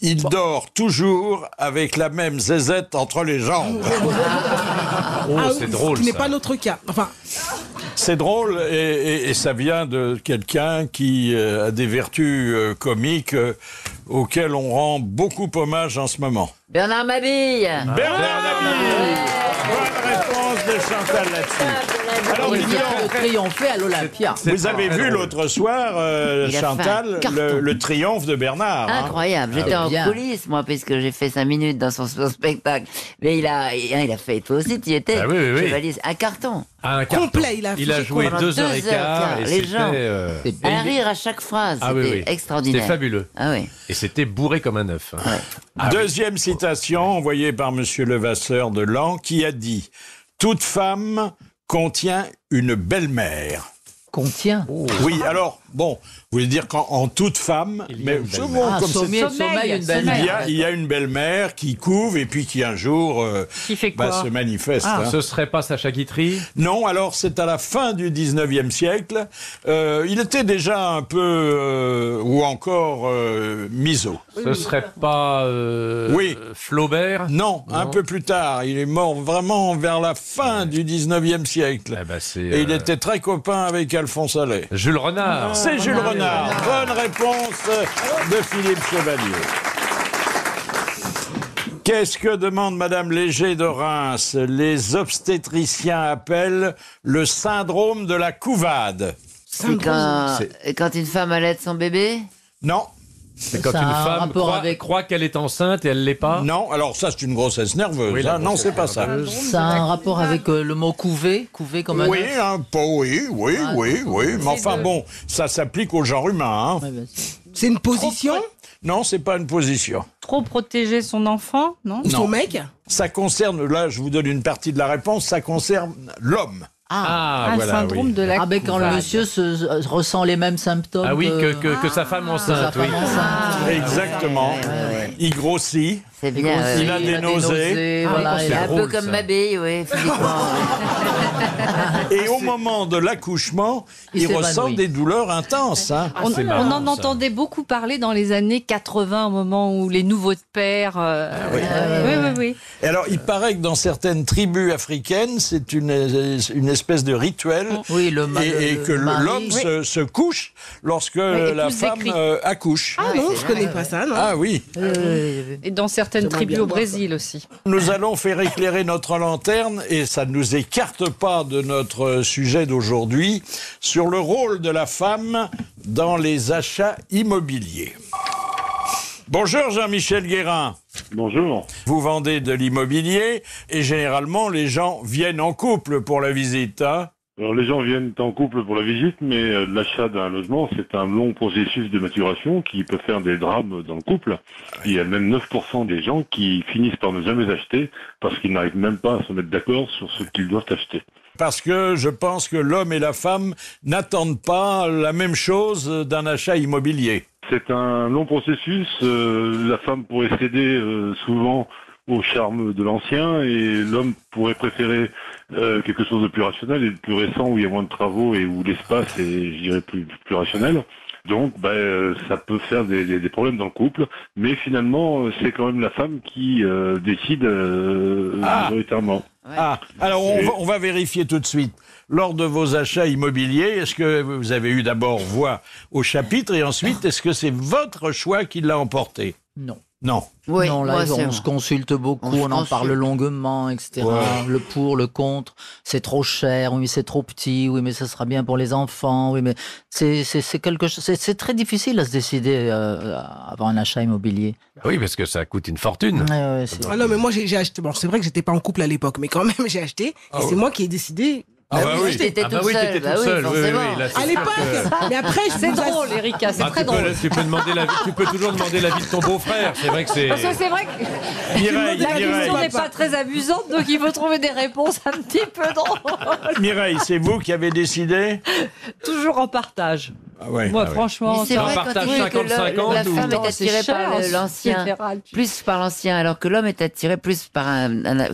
il dort toujours avec la même zézette entre les jambes. Oh, Ah c'est oui, drôle, Ce qui n'est ça. pas notre cas. Enfin, » C'est drôle et ça vient de quelqu'un qui a des vertus comiques. auquel on rend beaucoup hommage en ce moment. Bernard Mabille. Bernard Mabille. Bonne réponse de Chantal là-dessus. Alors, il vient de triompher à l'Olympia. Vous avez vu l'autre soir, Il a Chantal, fait un carton. le triomphe de Bernard. hein. Incroyable. J'étais en coulisses, moi, puisque j'ai fait 5 minutes dans son spectacle. Mais il a fait, toi aussi, tu y étais. Ah oui, oui, oui. Chevalier, un carton. Un carton. Complet, Il a joué Pendant 2h15. Et les gens. c'était, Un rire à chaque phrase. Ah oui, C'était oui. extraordinaire. C'était fabuleux. Ah oui. Et c'était bourré comme un œuf. hein. Deuxième citation envoyée par Monsieur Levasseur de Laon qui a dit « Toute femme contient une belle-mère ». Contient. Oui, alors, bon, vous voulez dire qu'en toute femme, mais c'est bon, comme sommeil, une belle-mère. il y a une belle-mère qui couve et puis qui un jour Qui fait quoi se manifeste. hein. Ce serait pas Sacha Guitry? Non, alors c'est à la fin du 19e siècle. Il était déjà un peu, ou encore, miso. Ce serait pas Oui. Flaubert? Non, un peu plus tard. Il est mort vraiment vers la fin du 19e siècle. Eh ben, c'est, Et il était très copain avec Alphonse Allais. Jules Renard. C'est Jules Renard. Bonne réponse de Philippe Chevalier. Qu'est-ce que demande Madame Léger de Reims? Les obstétriciens appellent le syndrome de la couvade. C'est quand une femme allait son bébé? Non. C'est quand Ça a une un femme rapport croit qu'elle est enceinte et elle l'est pas? Non, alors ça c'est une grossesse nerveuse. Oui, la hein. Non, grossesse c'est pas ça. Ça a un rapport avec le mot couver, couver comme un Oui, œuf. un peu, oui. Mais enfin bon, ça s'applique au genre humain. hein. Ouais, bien sûr. C'est une position? Non, c'est pas une position. Trop protéger son enfant, non? Ou son mec? Ça concerne, là je vous donne une partie de la réponse, ça concerne l'homme. Un voilà, syndrome oui. de la Ah ben quand le couvade. monsieur ressent les mêmes symptômes. Ah oui, que sa femme sa enceinte, oui. femme enceinte. Exactement. Il grossit. C'est bien. Il a des nausées. Voilà, c'est il a- Un peu drôle, comme ça. Mabille, oui, physiquement. Et au moment de l'accouchement, Il il s'évanouit. ressent des douleurs intenses. hein. On, c'est on marrant, en ça. entendait beaucoup parler dans les années 80, au moment où les nouveaux pères. Oui. Et alors, il paraît que dans certaines tribus africaines, c'est une espèce de rituel. Oui, le mari. Et que l'homme se couche lorsque la épouse femme des cris. accouche. Ah non, je connais pas ça, non. Ah oui. Et dans certaines J'aimerais tribus bien au voir Brésil aussi. Nous allons faire éclairer notre lanterne, et ça ne nous écarte pas de notre sujet d'aujourd'hui, sur le rôle de la femme dans les achats immobiliers. Bonjour Jean-Michel Guérin. Bonjour. Vous vendez de l'immobilier et généralement les gens viennent en couple pour la visite. Hein. Alors les gens viennent en couple pour la visite, mais l'achat d'un logement, c'est un long processus de maturation qui peut faire des drames dans le couple. Il y a même 9% des gens qui finissent par ne jamais acheter parce qu'ils n'arrivent même pas à se mettre d'accord sur ce qu'ils doivent acheter. Parce que je pense que l'homme et la femme n'attendent pas la même chose d'un achat immobilier. C'est un long processus. La femme pourrait céder souvent au charme de l'ancien et l'homme pourrait préférer quelque chose de plus rationnel et de plus récent où il y a moins de travaux et où l'espace est, je dirais, plus rationnel. Donc, ça peut faire des problèmes dans le couple, mais finalement, c'est quand même la femme qui décide majoritairement. Ah, alors on va vérifier tout de suite. Lors de vos achats immobiliers, est-ce que vous avez eu d'abord voix au chapitre et ensuite, est-ce que c'est votre choix qui l'a emporté? Non. Non. Oui, non, là, moi, on c'est se consulte beaucoup, on en consulte. parle longuement, etc. Ouais. Le pour, le contre, c'est trop cher, oui, mais c'est trop petit, oui, mais ça sera bien pour les enfants, oui, mais c'est quelque chose, c'est très difficile à se décider avant un achat immobilier. Oui, parce que ça coûte une fortune. Ouais, c'est- Ah non, mais moi j'ai acheté. Bon, c'est vrai que j'étais pas en couple à l'époque, mais quand même j'ai acheté. Et c'est moi qui ai décidé. Ah bah oui. T'étais Ah bah toute oui, seule. t'étais Bah toute oui, seule. Oui, forcément. oui, là, c'est À sûr l'époque. que- Mais après, je C'est vous drôle, Erika, c'est très drôle. Tu peux demander tu peux toujours demander l'avis de ton beau-frère. C'est vrai que c'est. Parce que c'est vrai que Mireille, la question Mireille, n'est pas très amusante, donc il faut trouver des réponses un petit peu drôles. Mireille, c'est vous qui avez décidé? Toujours en partage. Ah ouais. Moi, Ah ouais. franchement, Mais c'est Un vrai partage quand il dit que 50-50 la ou- femme Non, est c'est attirée cher, par c'est l'ancien, fédéral. plus par l'ancien, alors que l'homme est attiré plus par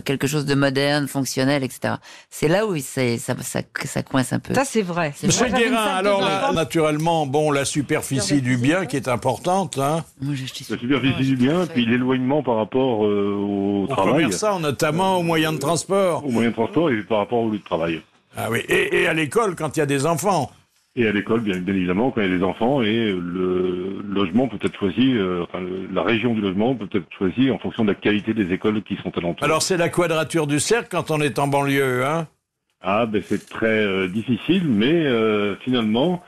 quelque chose de moderne, fonctionnel, etc. C'est là où ça coince un peu. ça c'est vrai. Monsieur Moi, j'avais une Guérin, salle de alors bain. là, naturellement, bon, la superficie du bien qui est importante, hein, Moi, j'ai acheté La superficie du bien, puis l'éloignement par rapport au aux travail, commerçants, notamment aux moyens de transport. aux moyens de transport et par rapport au lieu de travail. Ah oui, et à l'école quand il y a des enfants. Et à l'école, bien évidemment, quand il y a des enfants, et le logement peut être choisi, la région du logement peut être choisie en fonction de la qualité des écoles qui sont alentour. Alors c'est la quadrature du cercle quand on est en banlieue, hein? Ah, ben c'est très difficile, mais finalement,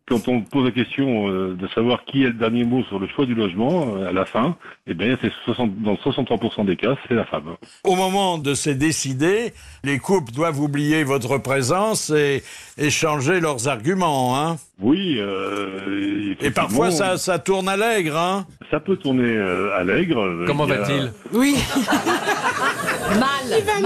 quand on pose la question de savoir qui a le dernier mot sur le choix du logement, à la fin, eh bien, dans 63% des cas, c'est la femme. Au moment de se décider, les couples doivent oublier votre présence et échanger leurs arguments, hein? Oui. Et parfois, ça tourne à l'aigre, hein? Ça peut tourner à l'aigre. Comment va-t-il? Oui. Mal.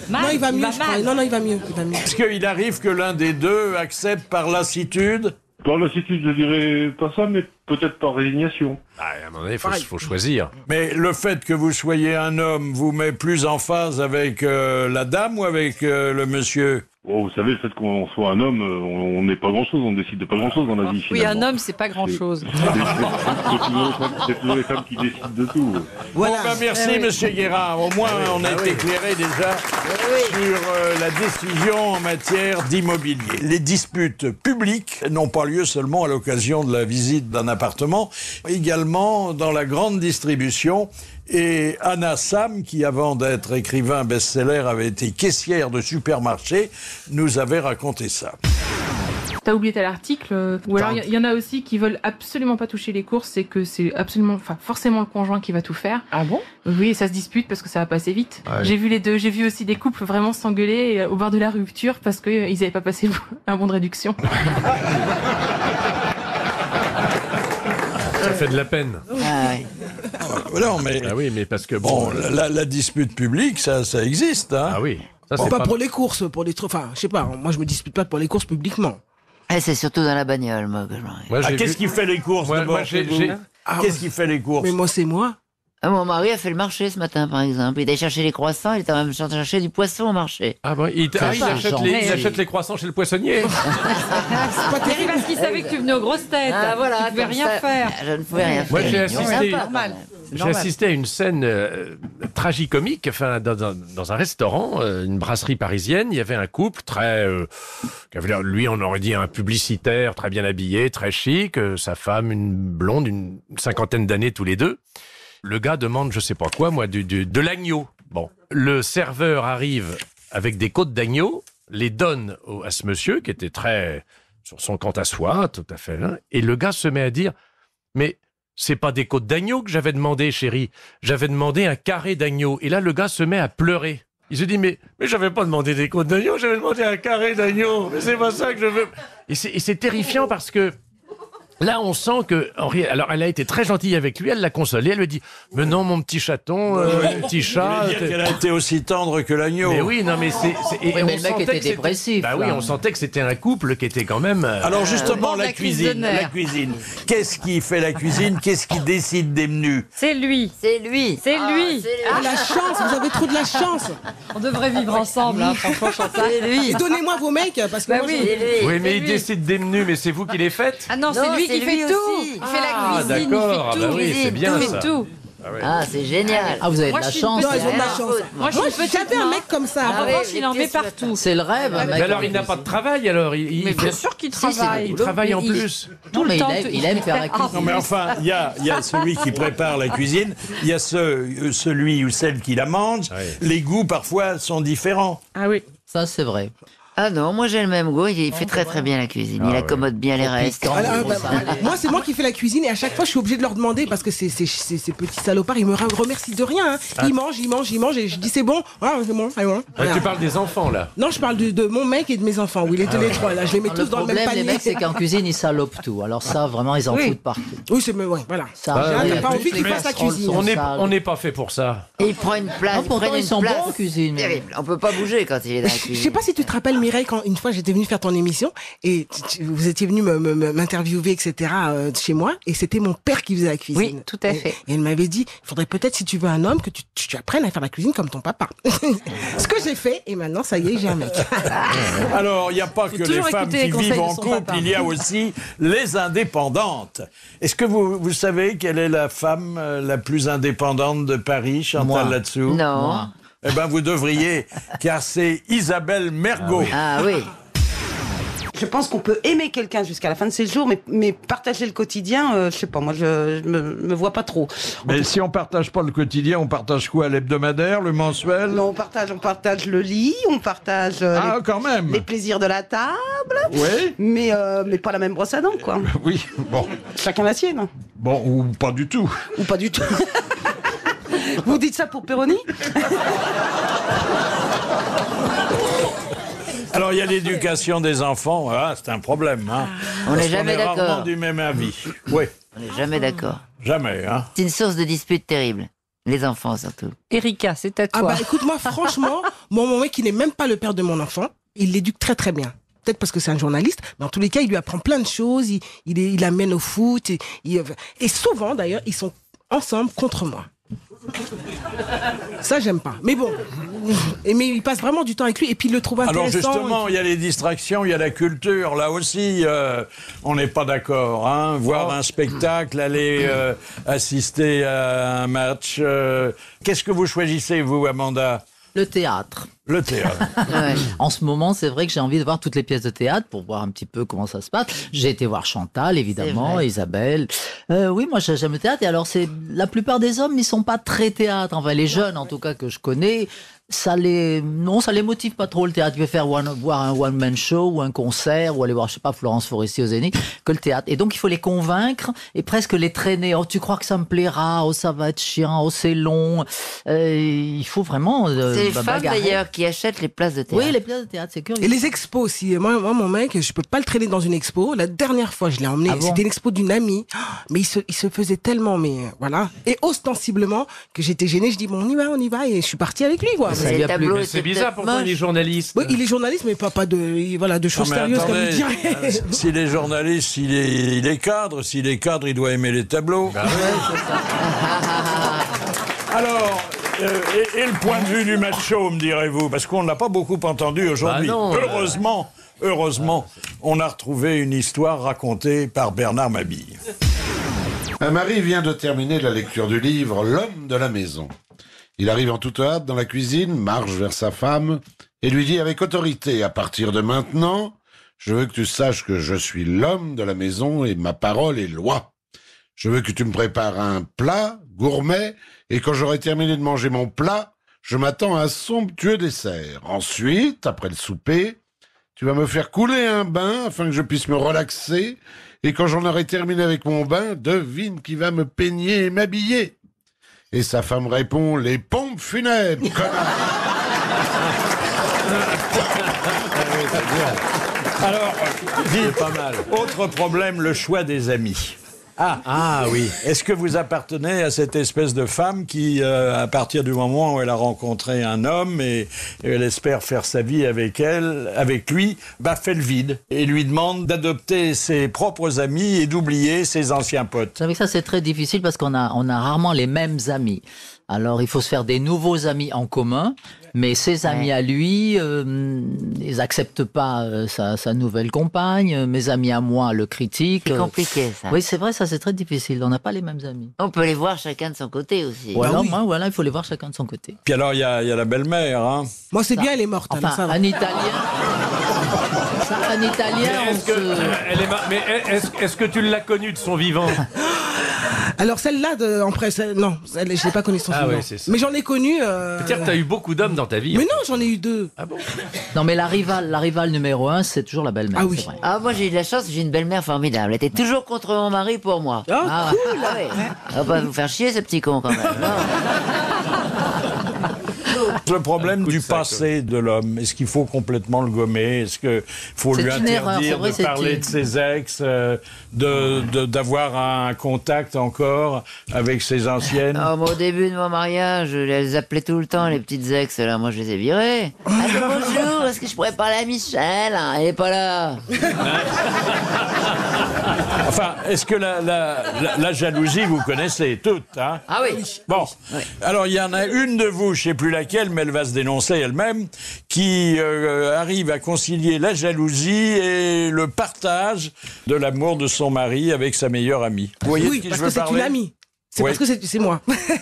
Non, il va mieux, je crois. Non, il va mieux. Est-ce qu'il arrive que l'un des deux accepte par lassitude? Par lassitude, je dirais pas ça, mais peut-être par résignation. À un moment donné, il faut choisir. Mais le fait que vous soyez un homme vous met plus en phase avec la dame ou avec le monsieur? Oh, vous savez, le fait qu'on soit un homme, on n'est pas grand-chose, on décide de pas grand-chose dans la vie, Oui, finalement. un homme, c'est pas grand-chose. C'est toujours les femmes qui décident de tout. Voilà. Bon, merci, Monsieur Guérard. Au moins, on est éclairé déjà sur la décision en matière d'immobilier. Les disputes publiques n'ont pas lieu seulement à l'occasion de la visite d'un appartement, également dans la grande distribution. Et Anna Sam, qui avant d'être écrivain best-seller avait été caissière de supermarché, nous avait raconté ça. T'as oublié tel article, ou alors il y en a aussi qui veulent absolument pas toucher les courses, c'est que c'est forcément le conjoint qui va tout faire. Ah bon? Oui, et ça se dispute parce que ça va passer vite. Ouais. J'ai vu les deux, j'ai vu aussi des couples vraiment s'engueuler au bord de la rupture parce que ils avaient pas passé un bon de réduction. Ça fait de la peine. Non, mais, oui, mais parce que bon, la dispute publique, ça existe. Hein. Ah oui. Ça, c'est pas pour les courses, pour les trucs. Enfin, je sais pas. Moi, je me dispute pas pour les courses publiquement. C'est surtout dans la bagnole, moi, que je m'arrive. Qu'est-ce qui fait les courses d'abord? Qu'est-ce qui fait les courses? Mais moi, c'est moi. Mon mari a fait le marché ce matin, par exemple. Il est allé chercher les croissants, il était en train de chercher du poisson au marché. Ah bon, il achète les croissants chez le poissonnier. C'est pas terrible parce qu'il savait que tu venais aux grosses têtes. Ah, voilà, tu pouvais rien faire. Je ne pouvais rien Moi, faire. j'ai assisté à une scène tragicomique, dans un restaurant, une brasserie parisienne. Il y avait un couple lui, on aurait dit un publicitaire, très bien habillé, très chic. Sa femme, une blonde, une cinquantaine d'années tous les deux. Le gars demande, je sais pas quoi, moi, de l'agneau. Bon, le serveur arrive avec des côtes d'agneau, les donne à ce monsieur qui était très sur son compte à soi, tout à fait. Hein, et le gars se met à dire, mais c'est pas des côtes d'agneau que j'avais demandé, chérie. J'avais demandé un carré d'agneau. Et là, le gars se met à pleurer. Il se dit, mais j'avais pas demandé des côtes d'agneau, j'avais demandé un carré d'agneau. Mais c'est pas ça que je veux. Et c'est terrifiant parce que là, on sent que Henri, alors elle a été très gentille avec lui, elle l'a consolé, elle lui dit « Mais non, mon petit chaton, mon petit chat... » Elle a été aussi tendre que l'agneau. Mais oui, non, mais c'est... Oui, mais le mec était dépressif. Bah oui, on sentait que c'était un couple qui était quand même... Alors justement, la cuisine. Qu'est-ce qui fait la cuisine? Qu'est-ce qui décide des menus? C'est lui. C'est lui. C'est lui. Ah, la chance, vous avez trop de la chance. On devrait vivre ensemble, hein, franchement, Chantal. C'est lui. Et donnez-moi vos mecs, parce que Bah moi, oui. Oui, mais il décide des menus, mais c'est vous qui les faites? Ah non, c'est lui qui fait tout. aussi. Il fait la cuisine, d'accord. il fait tout. Ah bah oui, c'est bien il ça. fait tout. Ah, c'est génial. Ah, vous avez Moi, de la je suis une chance. Non, ils ont de la rien chance. Moi, je suis petite j'avais un mec comme ça. En revanche, il en met partout. C'est le rêve. un mec. Mais alors, il n'a pas de travail, alors Mais bien sûr qu'il travaille. Il travaille en plus. Non, mais le temps, il aime faire la cuisine. Non mais enfin, il y a celui qui prépare la cuisine, il y a celui ou celle qui la mange. Les goûts parfois sont différents. Ah oui. Ça, c'est vrai. Ah non, moi j'ai le même goût, il fait très très bien la cuisine, il accommode bien les restes. Moi, c'est moi qui fais la cuisine et à chaque fois, je suis obligée de leur demander parce que ces petits salopards, ils me remercient de rien. Hein. Ils mangent et je dis c'est bon. Ah, c'est bon, c'est bon. Tu parles des enfants, là? Non, je parle de mon mec et de mes enfants. Oui, les trois, là, je les mets tous dans le même problème, panier. les mecs, c'est qu'en cuisine, ils salopent tout. Alors ça, vraiment, ils en foutent partout. Oui, c'est ouais, voilà. Ça, J'ai pas envie qu'ils fassent la cuisine. On n'est pas fait pour ça. Et il prend une place, ils sont bons en cuisine. terrible. On peut pas bouger quand il est dans la Je cuisine. sais pas si tu te rappelles, Mireille, quand une fois j'étais venue faire ton émission et vous étiez venue m'interviewer, etc. Chez moi, et c'était mon père qui faisait la cuisine. Oui, tout à fait. Et elle m'avait dit, il faudrait peut-être, si tu veux un homme, que tu apprennes à faire la cuisine comme ton papa. Ce que j'ai fait, et maintenant, ça y est, j'ai un mec. Alors, il n'y a pas que les femmes qui vivent en couple, papa. il y a aussi les indépendantes. Est-ce que vous savez quelle est la femme la plus indépendante de Paris, Chantal là-dessous? Non. Eh bien, vous devriez, car c'est Isabelle Mergo. Ah oui. Je pense qu'on peut aimer quelqu'un jusqu'à la fin de ses jours, mais partager le quotidien, je sais pas, moi je me vois pas trop. Mais si on partage pas le quotidien, on partage quoi? L'hebdomadaire, le mensuel? Non, on partage le lit, on partage quand même. les plaisirs de la table. Oui. Mais pas la même brosse à dents, quoi. Oui, bon. Chacun la sienne. Bon, ou pas du tout. Ou pas du tout. Vous dites ça pour Péroni? Alors, il y a l'éducation des enfants, c'est un problème. Hein. On n'est jamais d'accord. On est rarement du même avis. Oui. On n'est jamais d'accord. Jamais, hein. C'est une source de dispute terrible. Les enfants, surtout. Erika, c'est à toi. Ah bah écoute, moi franchement, mon mec, qui n'est même pas le père de mon enfant, il l'éduque très très bien. Peut-être parce que c'est un journaliste, mais en tous les cas, il lui apprend plein de choses, il l'amène au foot, et souvent d'ailleurs, ils sont ensemble contre moi. Ça, j'aime pas. Mais bon, mais il passe vraiment du temps avec lui et puis il le trouve intéressant. Alors justement, il y a les distractions, il y a la culture. Là aussi, on n'est pas d'accord. Hein. Voir un spectacle, aller assister à un match. Qu'est-ce que vous choisissez, vous, Amanda? Le théâtre. Le théâtre. Ouais. En ce moment, c'est vrai que j'ai envie de voir toutes les pièces de théâtre pour voir un petit peu comment ça se passe. J'ai été voir Chantal, évidemment, Isabelle. Oui, moi j'aime le théâtre. Et alors, la plupart des hommes, ils sont pas très théâtre. Enfin, les jeunes, en tout cas, que je connais, ça les motive pas trop le théâtre. Ils préfèrent voir un one-man show ou un concert ou aller voir, je sais pas, Florence Foresti au Zénith que le théâtre. Et donc, il faut les convaincre et presque les traîner. Oh, tu crois que ça me plaira? Oh, ça va être chiant. Oh, c'est long. Il faut vraiment c'est les femmes, d'ailleurs, qui achètent les places de théâtre. Oui, les places de théâtre, c'est curieux. Et les expos aussi. Moi, mon mec, je peux pas le traîner dans une expo. La dernière fois, je l'ai emmené. C'était une expo d'une amie. Mais il se faisait tellement, mais voilà. Et ostensiblement, que j'étais gênée. Je dis, bon, on y va. Et je suis partie avec lui, quoi. C'est bizarre, pourquoi il est journaliste? Oui, il est journaliste, mais pas de choses sérieuses, attendez, comme il dirait. S'il est journaliste, il est cadre. S'il est cadre, il doit aimer les tableaux. Bah oui, Alors, et le point de vue du macho, me direz-vous? Parce qu'on ne l'a pas beaucoup entendu aujourd'hui. Heureusement, on a retrouvé une histoire racontée par Bernard Mabille. Un mari vient de terminer la lecture du livre « L'homme de la maison ». Il arrive en toute hâte dans la cuisine, marche vers sa femme et lui dit avec autorité « À partir de maintenant, je veux que tu saches que je suis l'homme de la maison et ma parole est loi. Je veux que tu me prépares un plat gourmet et quand j'aurai terminé de manger mon plat, je m'attends à un somptueux dessert. Ensuite, après le souper, tu vas me faire couler un bain afin que je puisse me relaxer et quand j'en aurai terminé avec mon bain, devine qui va me peigner et m'habiller. » Et sa femme répond « Les pompes funèbres, connard !» Alors, dites, pas mal. Autre problème, le choix des amis. Ah oui. Est-ce que vous appartenez à cette espèce de femme qui, à partir du moment où elle a rencontré un homme et elle espère faire sa vie avec lui, fait le vide et lui demande d'adopter ses propres amis et d'oublier ses anciens potes? Vous savez que ça, c'est très difficile parce qu'on a rarement les mêmes amis. Alors, il faut se faire des nouveaux amis en commun, mais ses amis à lui, ils n'acceptent pas sa nouvelle compagne. Mes amis à moi le critiquent. C'est compliqué, ça. Oui, c'est vrai, ça, c'est très difficile. On n'a pas les mêmes amis. On peut les voir chacun de son côté aussi. Voilà, il faut les voir chacun de son côté. Puis alors, il y a la belle-mère, hein. Moi, c'est bien, elle est morte. Enfin, alors, ça va. un Italien... un Italien, est-ce que tu l'as connue de son vivant? Alors celle-là en presse, non, je l'ai pas connue son vivant. Ouais, c'est ça. Mais j'en ai connu. C'est-à-dire que tu as eu beaucoup d'hommes dans ta vie. Mais non, j'en ai eu 2. Ah bon? Non, mais la rivale numéro 1, c'est toujours la belle-mère. Ah oui. C'est vrai. Ah, moi j'ai eu de la chance, j'ai une belle-mère formidable. Elle était toujours contre mon mari pour moi. Cool. Ouais. On va pas vous faire chier, ce petit con, quand même. Le problème du passé de l'homme, est-ce qu'il faut complètement le gommer? Est-ce qu'il faut lui interdire de parler de ses ex, d'avoir un contact encore avec ses anciennes? Moi, au début de mon mariage, je les appelais tout le temps, les petites ex. Là, moi, je les ai virées. Allô, bonjour, est-ce que je pourrais parler à Michel? Elle est pas là. Enfin, est-ce que la jalousie, vous connaissez toutes, hein? Ah oui. Bon, oui. Alors il y en a une de vous, je ne sais plus laquelle, mais elle va se dénoncer elle-même, qui arrive à concilier la jalousie et le partage de l'amour de son mari avec sa meilleure amie. Vous voyez de qui je veux parler? C'est une amie. C'est parce que c'est moi.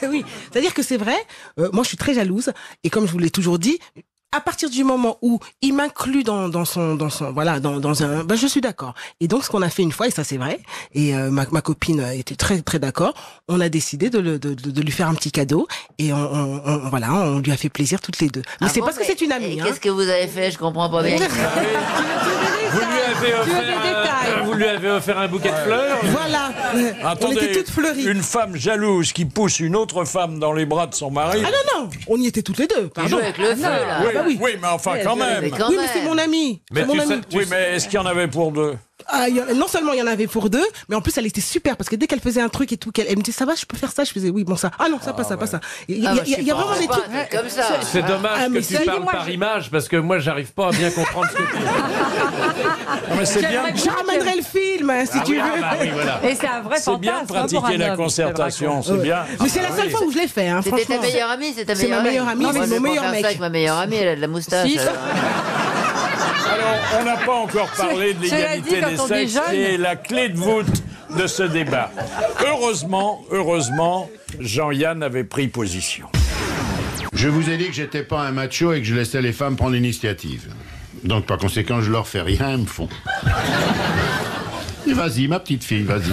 Oui, c'est-à-dire que c'est vrai, moi je suis très jalouse, et comme je vous l'ai toujours dit, à partir du moment où il m'inclut dans son, voilà, dans un, ben je suis d'accord. Et donc, ce qu'on a fait une fois, et ça c'est vrai, et ma copine était très très d'accord, on a décidé de lui faire un petit cadeau, et on lui a fait plaisir toutes les deux. Mais c'est parce que c'est une amie. Qu'est-ce que vous avez fait? Je comprends pas bien. Vous lui avez offert un bouquet de fleurs. Voilà. Attendez, on était toutes fleuries. Une femme jalouse qui pousse une autre femme dans les bras de son mari. Ah non, on y était toutes les deux. Pardon. Avec le feu, là. Oui, bah oui. oui, mais enfin quand même. Oui, mais c'est mon ami. Mais C'est mon ami. Oui, mais est-ce qu'il y en avait pour deux? Non seulement il y en avait pour deux, mais en plus elle était super parce que dès qu'elle faisait un truc et tout, elle me disait ça va, je peux faire ça, je faisais oui, bon ça. Ah non, ça pas ça, pas ça. Il y a vraiment des trucs comme ça. C'est dommage que tu parles par image parce que moi j'arrive pas à bien comprendre ce que tu dis. Mais c'est bien. Je ramènerai le film si tu veux. Oui, voilà. Et c'est un vrai C'est bien de pratiquer la concertation, c'est bien. Mais c'est la seule fois où je l'ai fait. Hein, C'était ta franchement. meilleure amie, c'est ta C'est ma meilleure amie, Moi, c'est je vais mon pas meilleur faire mec. ça avec ma meilleure amie, elle a de la moustache. Si. Alors, on n'a pas encore parlé de Cela dit, l'égalité des quand on est sexes, jeune- qui est la clé de voûte de ce débat. Heureusement, Jean-Yann avait pris position. Je vous ai dit que j'étais pas un macho et que je laissais les femmes prendre l'initiative. Donc, par conséquent, je leur fais rien, elles me font. Et vas-y, ma petite fille, vas-y.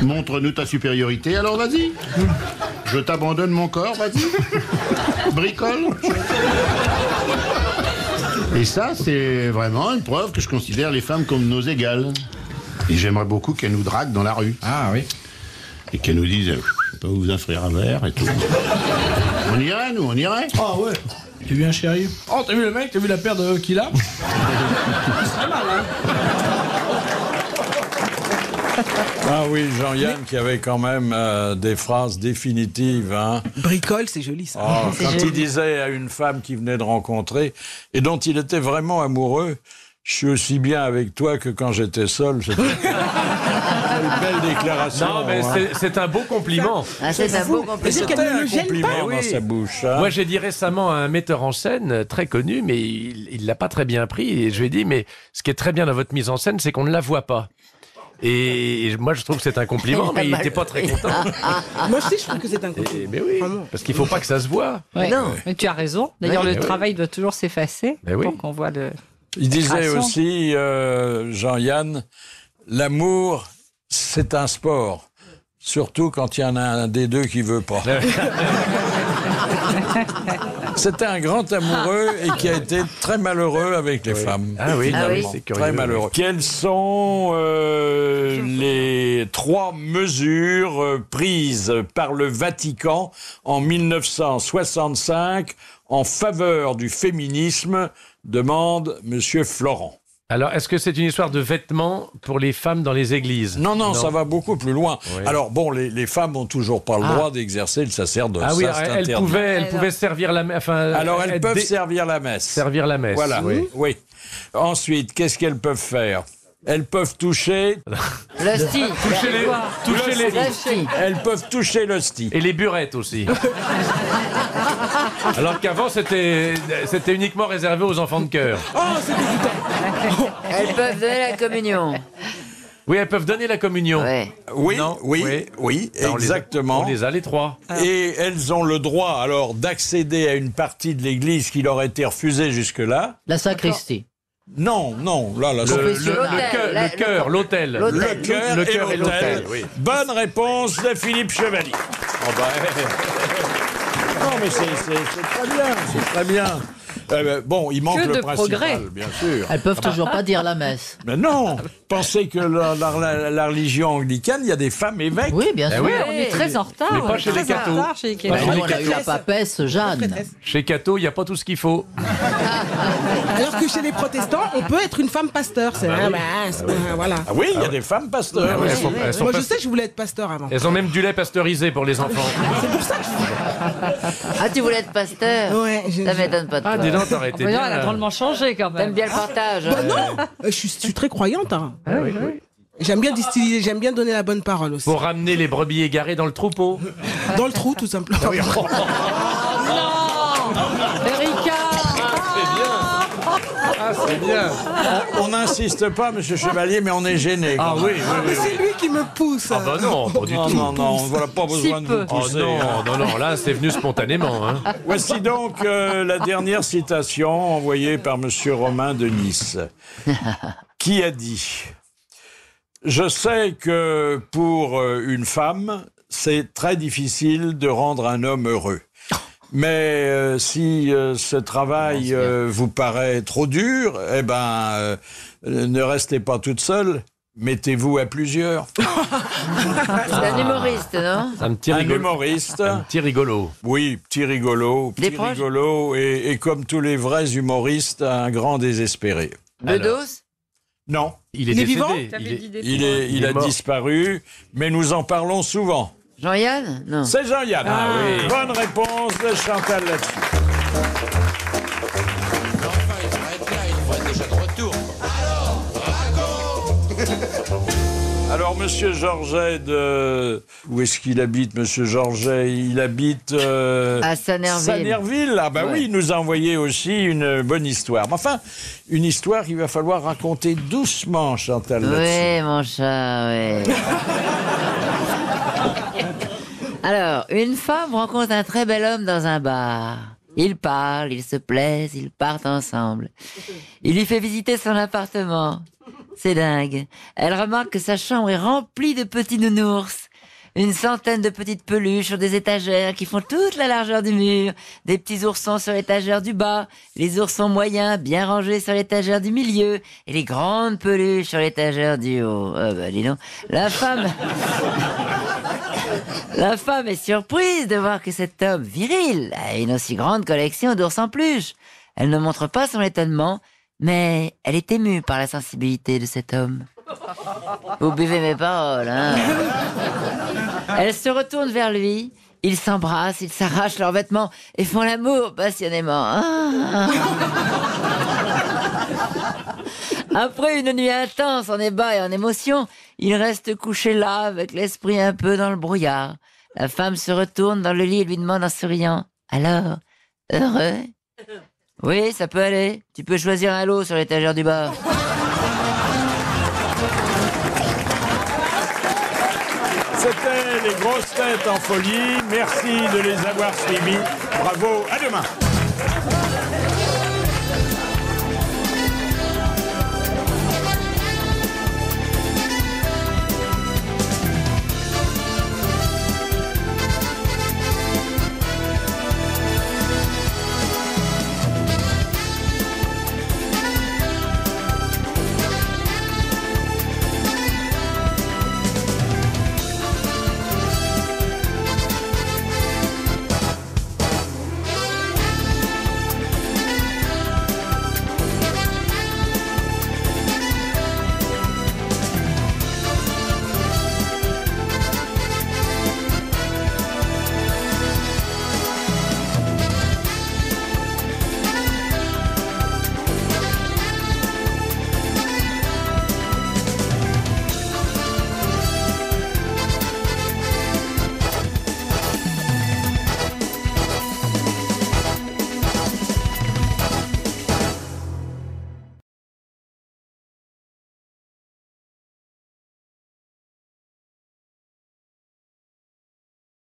Montre-nous ta supériorité, alors vas-y. Je t'abandonne mon corps, vas-y. Bricole. Et ça, c'est vraiment une preuve que je considère les femmes comme nos égales. Et j'aimerais beaucoup qu'elles nous draguent dans la rue. Ah oui. Et qu'elles nous disent, je peux vous offrir un verre et tout. On irait, nous, on irait. Ah ouais. T'as vu un chéri? Oh, t'as vu le mec? T'as vu la paire de qu'il a? Il serait mal, hein. Ah oui, Jean-Yann qui avait quand même des phrases définitives. Hein. Bricole, c'est joli ça. Oh, quand il disait à une femme qu'il venait de rencontrer et dont il était vraiment amoureux, je suis aussi bien avec toi que quand j'étais seul. C'était une belle déclaration. Non, mais c'est un beau compliment. C'est un beau compliment. C'était un compliment dans sa bouche. Hein. Moi, j'ai dit récemment à un metteur en scène très connu, mais il l'a pas très bien pris. Et je lui ai dit, mais ce qui est très bien dans votre mise en scène, c'est qu'on ne la voit pas. Et moi, je trouve que c'est un compliment, mais il n'était pas très content. Moi aussi, je trouve que c'est un compliment. Mais oui, parce qu'il ne faut pas que ça se voie. Ouais. Non. Mais tu as raison. D'ailleurs, Ouais, le ouais. travail doit toujours s'effacer Mais oui. pour qu'on voit le. Il disait Création. aussi, Jean-Yann, l'amour, c'est un sport. Surtout quand il y en a un des deux qui veut pas. C'était un grand amoureux et qui a été très malheureux avec les femmes. Ah oui, Ah oui. c'est curieux. Très malheureux. Quelles sont les 3 mesures prises par le Vatican en 1965 en faveur du féminisme, demande Monsieur Florent. Alors, est-ce que c'est une histoire de vêtements pour les femmes dans les églises? Non, ça va beaucoup plus loin. Oui. Alors bon, les femmes ont toujours pas le droit d'exercer le sacerdoce. Ah oui, ça, c'est elles interdit. pouvaient servir la messe. Enfin, Alors elles peuvent servir la messe. servir la messe. Voilà, Oui. oui. Ensuite, qu'est-ce qu'elles peuvent faire? Elles peuvent toucher. L'hostie. Toucher les. L'hostie. Elles peuvent toucher l'hostie. Et les burettes aussi. Alors qu'avant, c'était uniquement réservé aux enfants de cœur. Oh, c'est dégoûtant. Elles peuvent donner la communion. Oui, elles peuvent donner la communion. Ouais. Oui, Non, oui, oui. oui, Ben, exactement. On les a les 3. Et elles ont le droit alors d'accéder à une partie de l'église qui leur a été refusée jusque-là. La sacristie. Non, là, là, Le cœur, l'autel. le cœur et l'autel. l'autel, oui. Bonne réponse de Philippe Chevalier. Non, mais c'est très bien, c'est très bien. Bon, il manque Que le de principal, progrès. bien sûr. Elles peuvent toujours pas dire la messe. Mais non, pensez que la religion anglicane, il y a des femmes évêques. Oui, bien sûr. oui. On est très en retard. Mais pas chez les Très en cathos. retard chez les Bah, cathos. nous, on a eu la papesse Jeanne. Chez Cato, il n'y a pas tout ce qu'il faut. Alors que chez les protestants, on peut être une femme pasteur. C'est voilà. Ah oui, il y a des femmes pasteurs. Elles sont- elles sont Moi, pas- je sais, je voulais être pasteur avant. Elles ont même du lait pasteurisé pour les enfants. C'est pour ça que Ah, tu voulais être pasteur? Ouais, Ça m'étonne pas de toi. Ah, dis donc, t'aurais été Voyons, bien. elle a là. drôlement changé quand même. T'aimes bien le partage. Bah non, je suis très croyante. Hein. J'aime bien distiller, j'aime bien donner la bonne parole aussi. Pour ramener les brebis égarées dans le troupeau. Dans le trou, tout simplement. Erika. Ah, c'est bien. On n'insiste pas, monsieur Chevalier, mais on est gêné. Ah oui, oui, oui. C'est lui qui me pousse. Ah bah non, pas du tout. Non, voilà, pas besoin de vous pousser. Non, là, c'est venu spontanément. Hein. Voici donc la dernière citation envoyée par monsieur Romain de Nice, qui a dit « Je sais que pour une femme, c'est très difficile de rendre un homme heureux. Mais si ce travail vous paraît trop dur, eh ben, ne restez pas toute seule. Mettez-vous à plusieurs. » C'est un humoriste, non? Un petit humoriste. Un petit rigolo. Oui, petit rigolo. Et comme tous les vrais humoristes, un grand désespéré. Bedos? Non. Il est décédé. vivant? Il a disparu, mais nous en parlons souvent. Jean-Yann? Non. C'est Jean-Yann. Ah oui. Bonne réponse de Chantal là-dessus. Enfin, il s'arrête là, il devrait être déjà de retour. Alors, raconte. Alors, monsieur Georget où est-ce qu'il habite, monsieur Georget? Il habite... à Sanerville. Sanerville. Ah bah Ouais. oui, il nous a envoyé aussi une bonne histoire. Mais enfin, une histoire qu'il va falloir raconter doucement, Chantal, là-dessus. Oui, mon chat, oui. Alors, une femme rencontre un très bel homme dans un bar. Ils parlent, ils se plaisent, ils partent ensemble. Il lui fait visiter son appartement. C'est dingue. Elle remarque que sa chambre est remplie de petits nounours. Une centaine de petites peluches sur des étagères qui font toute la largeur du mur. Des petits oursons sur l'étagère du bas. Les oursons moyens bien rangés sur l'étagère du milieu. Et les grandes peluches sur l'étagère du haut. Dis donc. La femme est surprise de voir que cet homme viril a une aussi grande collection d'ours en peluche. Elle ne montre pas son étonnement, mais elle est émue par la sensibilité de cet homme. Vous buvez mes paroles, hein? Elle se retourne vers lui, ils s'embrassent, ils s'arrachent leurs vêtements et font l'amour passionnément. Après une nuit intense en ébats et en émotion, ils restent couchés là avec l'esprit un peu dans le brouillard. La femme se retourne dans le lit et lui demande en souriant: « Alors, heureux ?»« Oui, ça peut aller. Tu peux choisir un lot sur l'étagère du bas. » C'était les grosses têtes en folie. Merci de les avoir suivis. Bravo, à demain.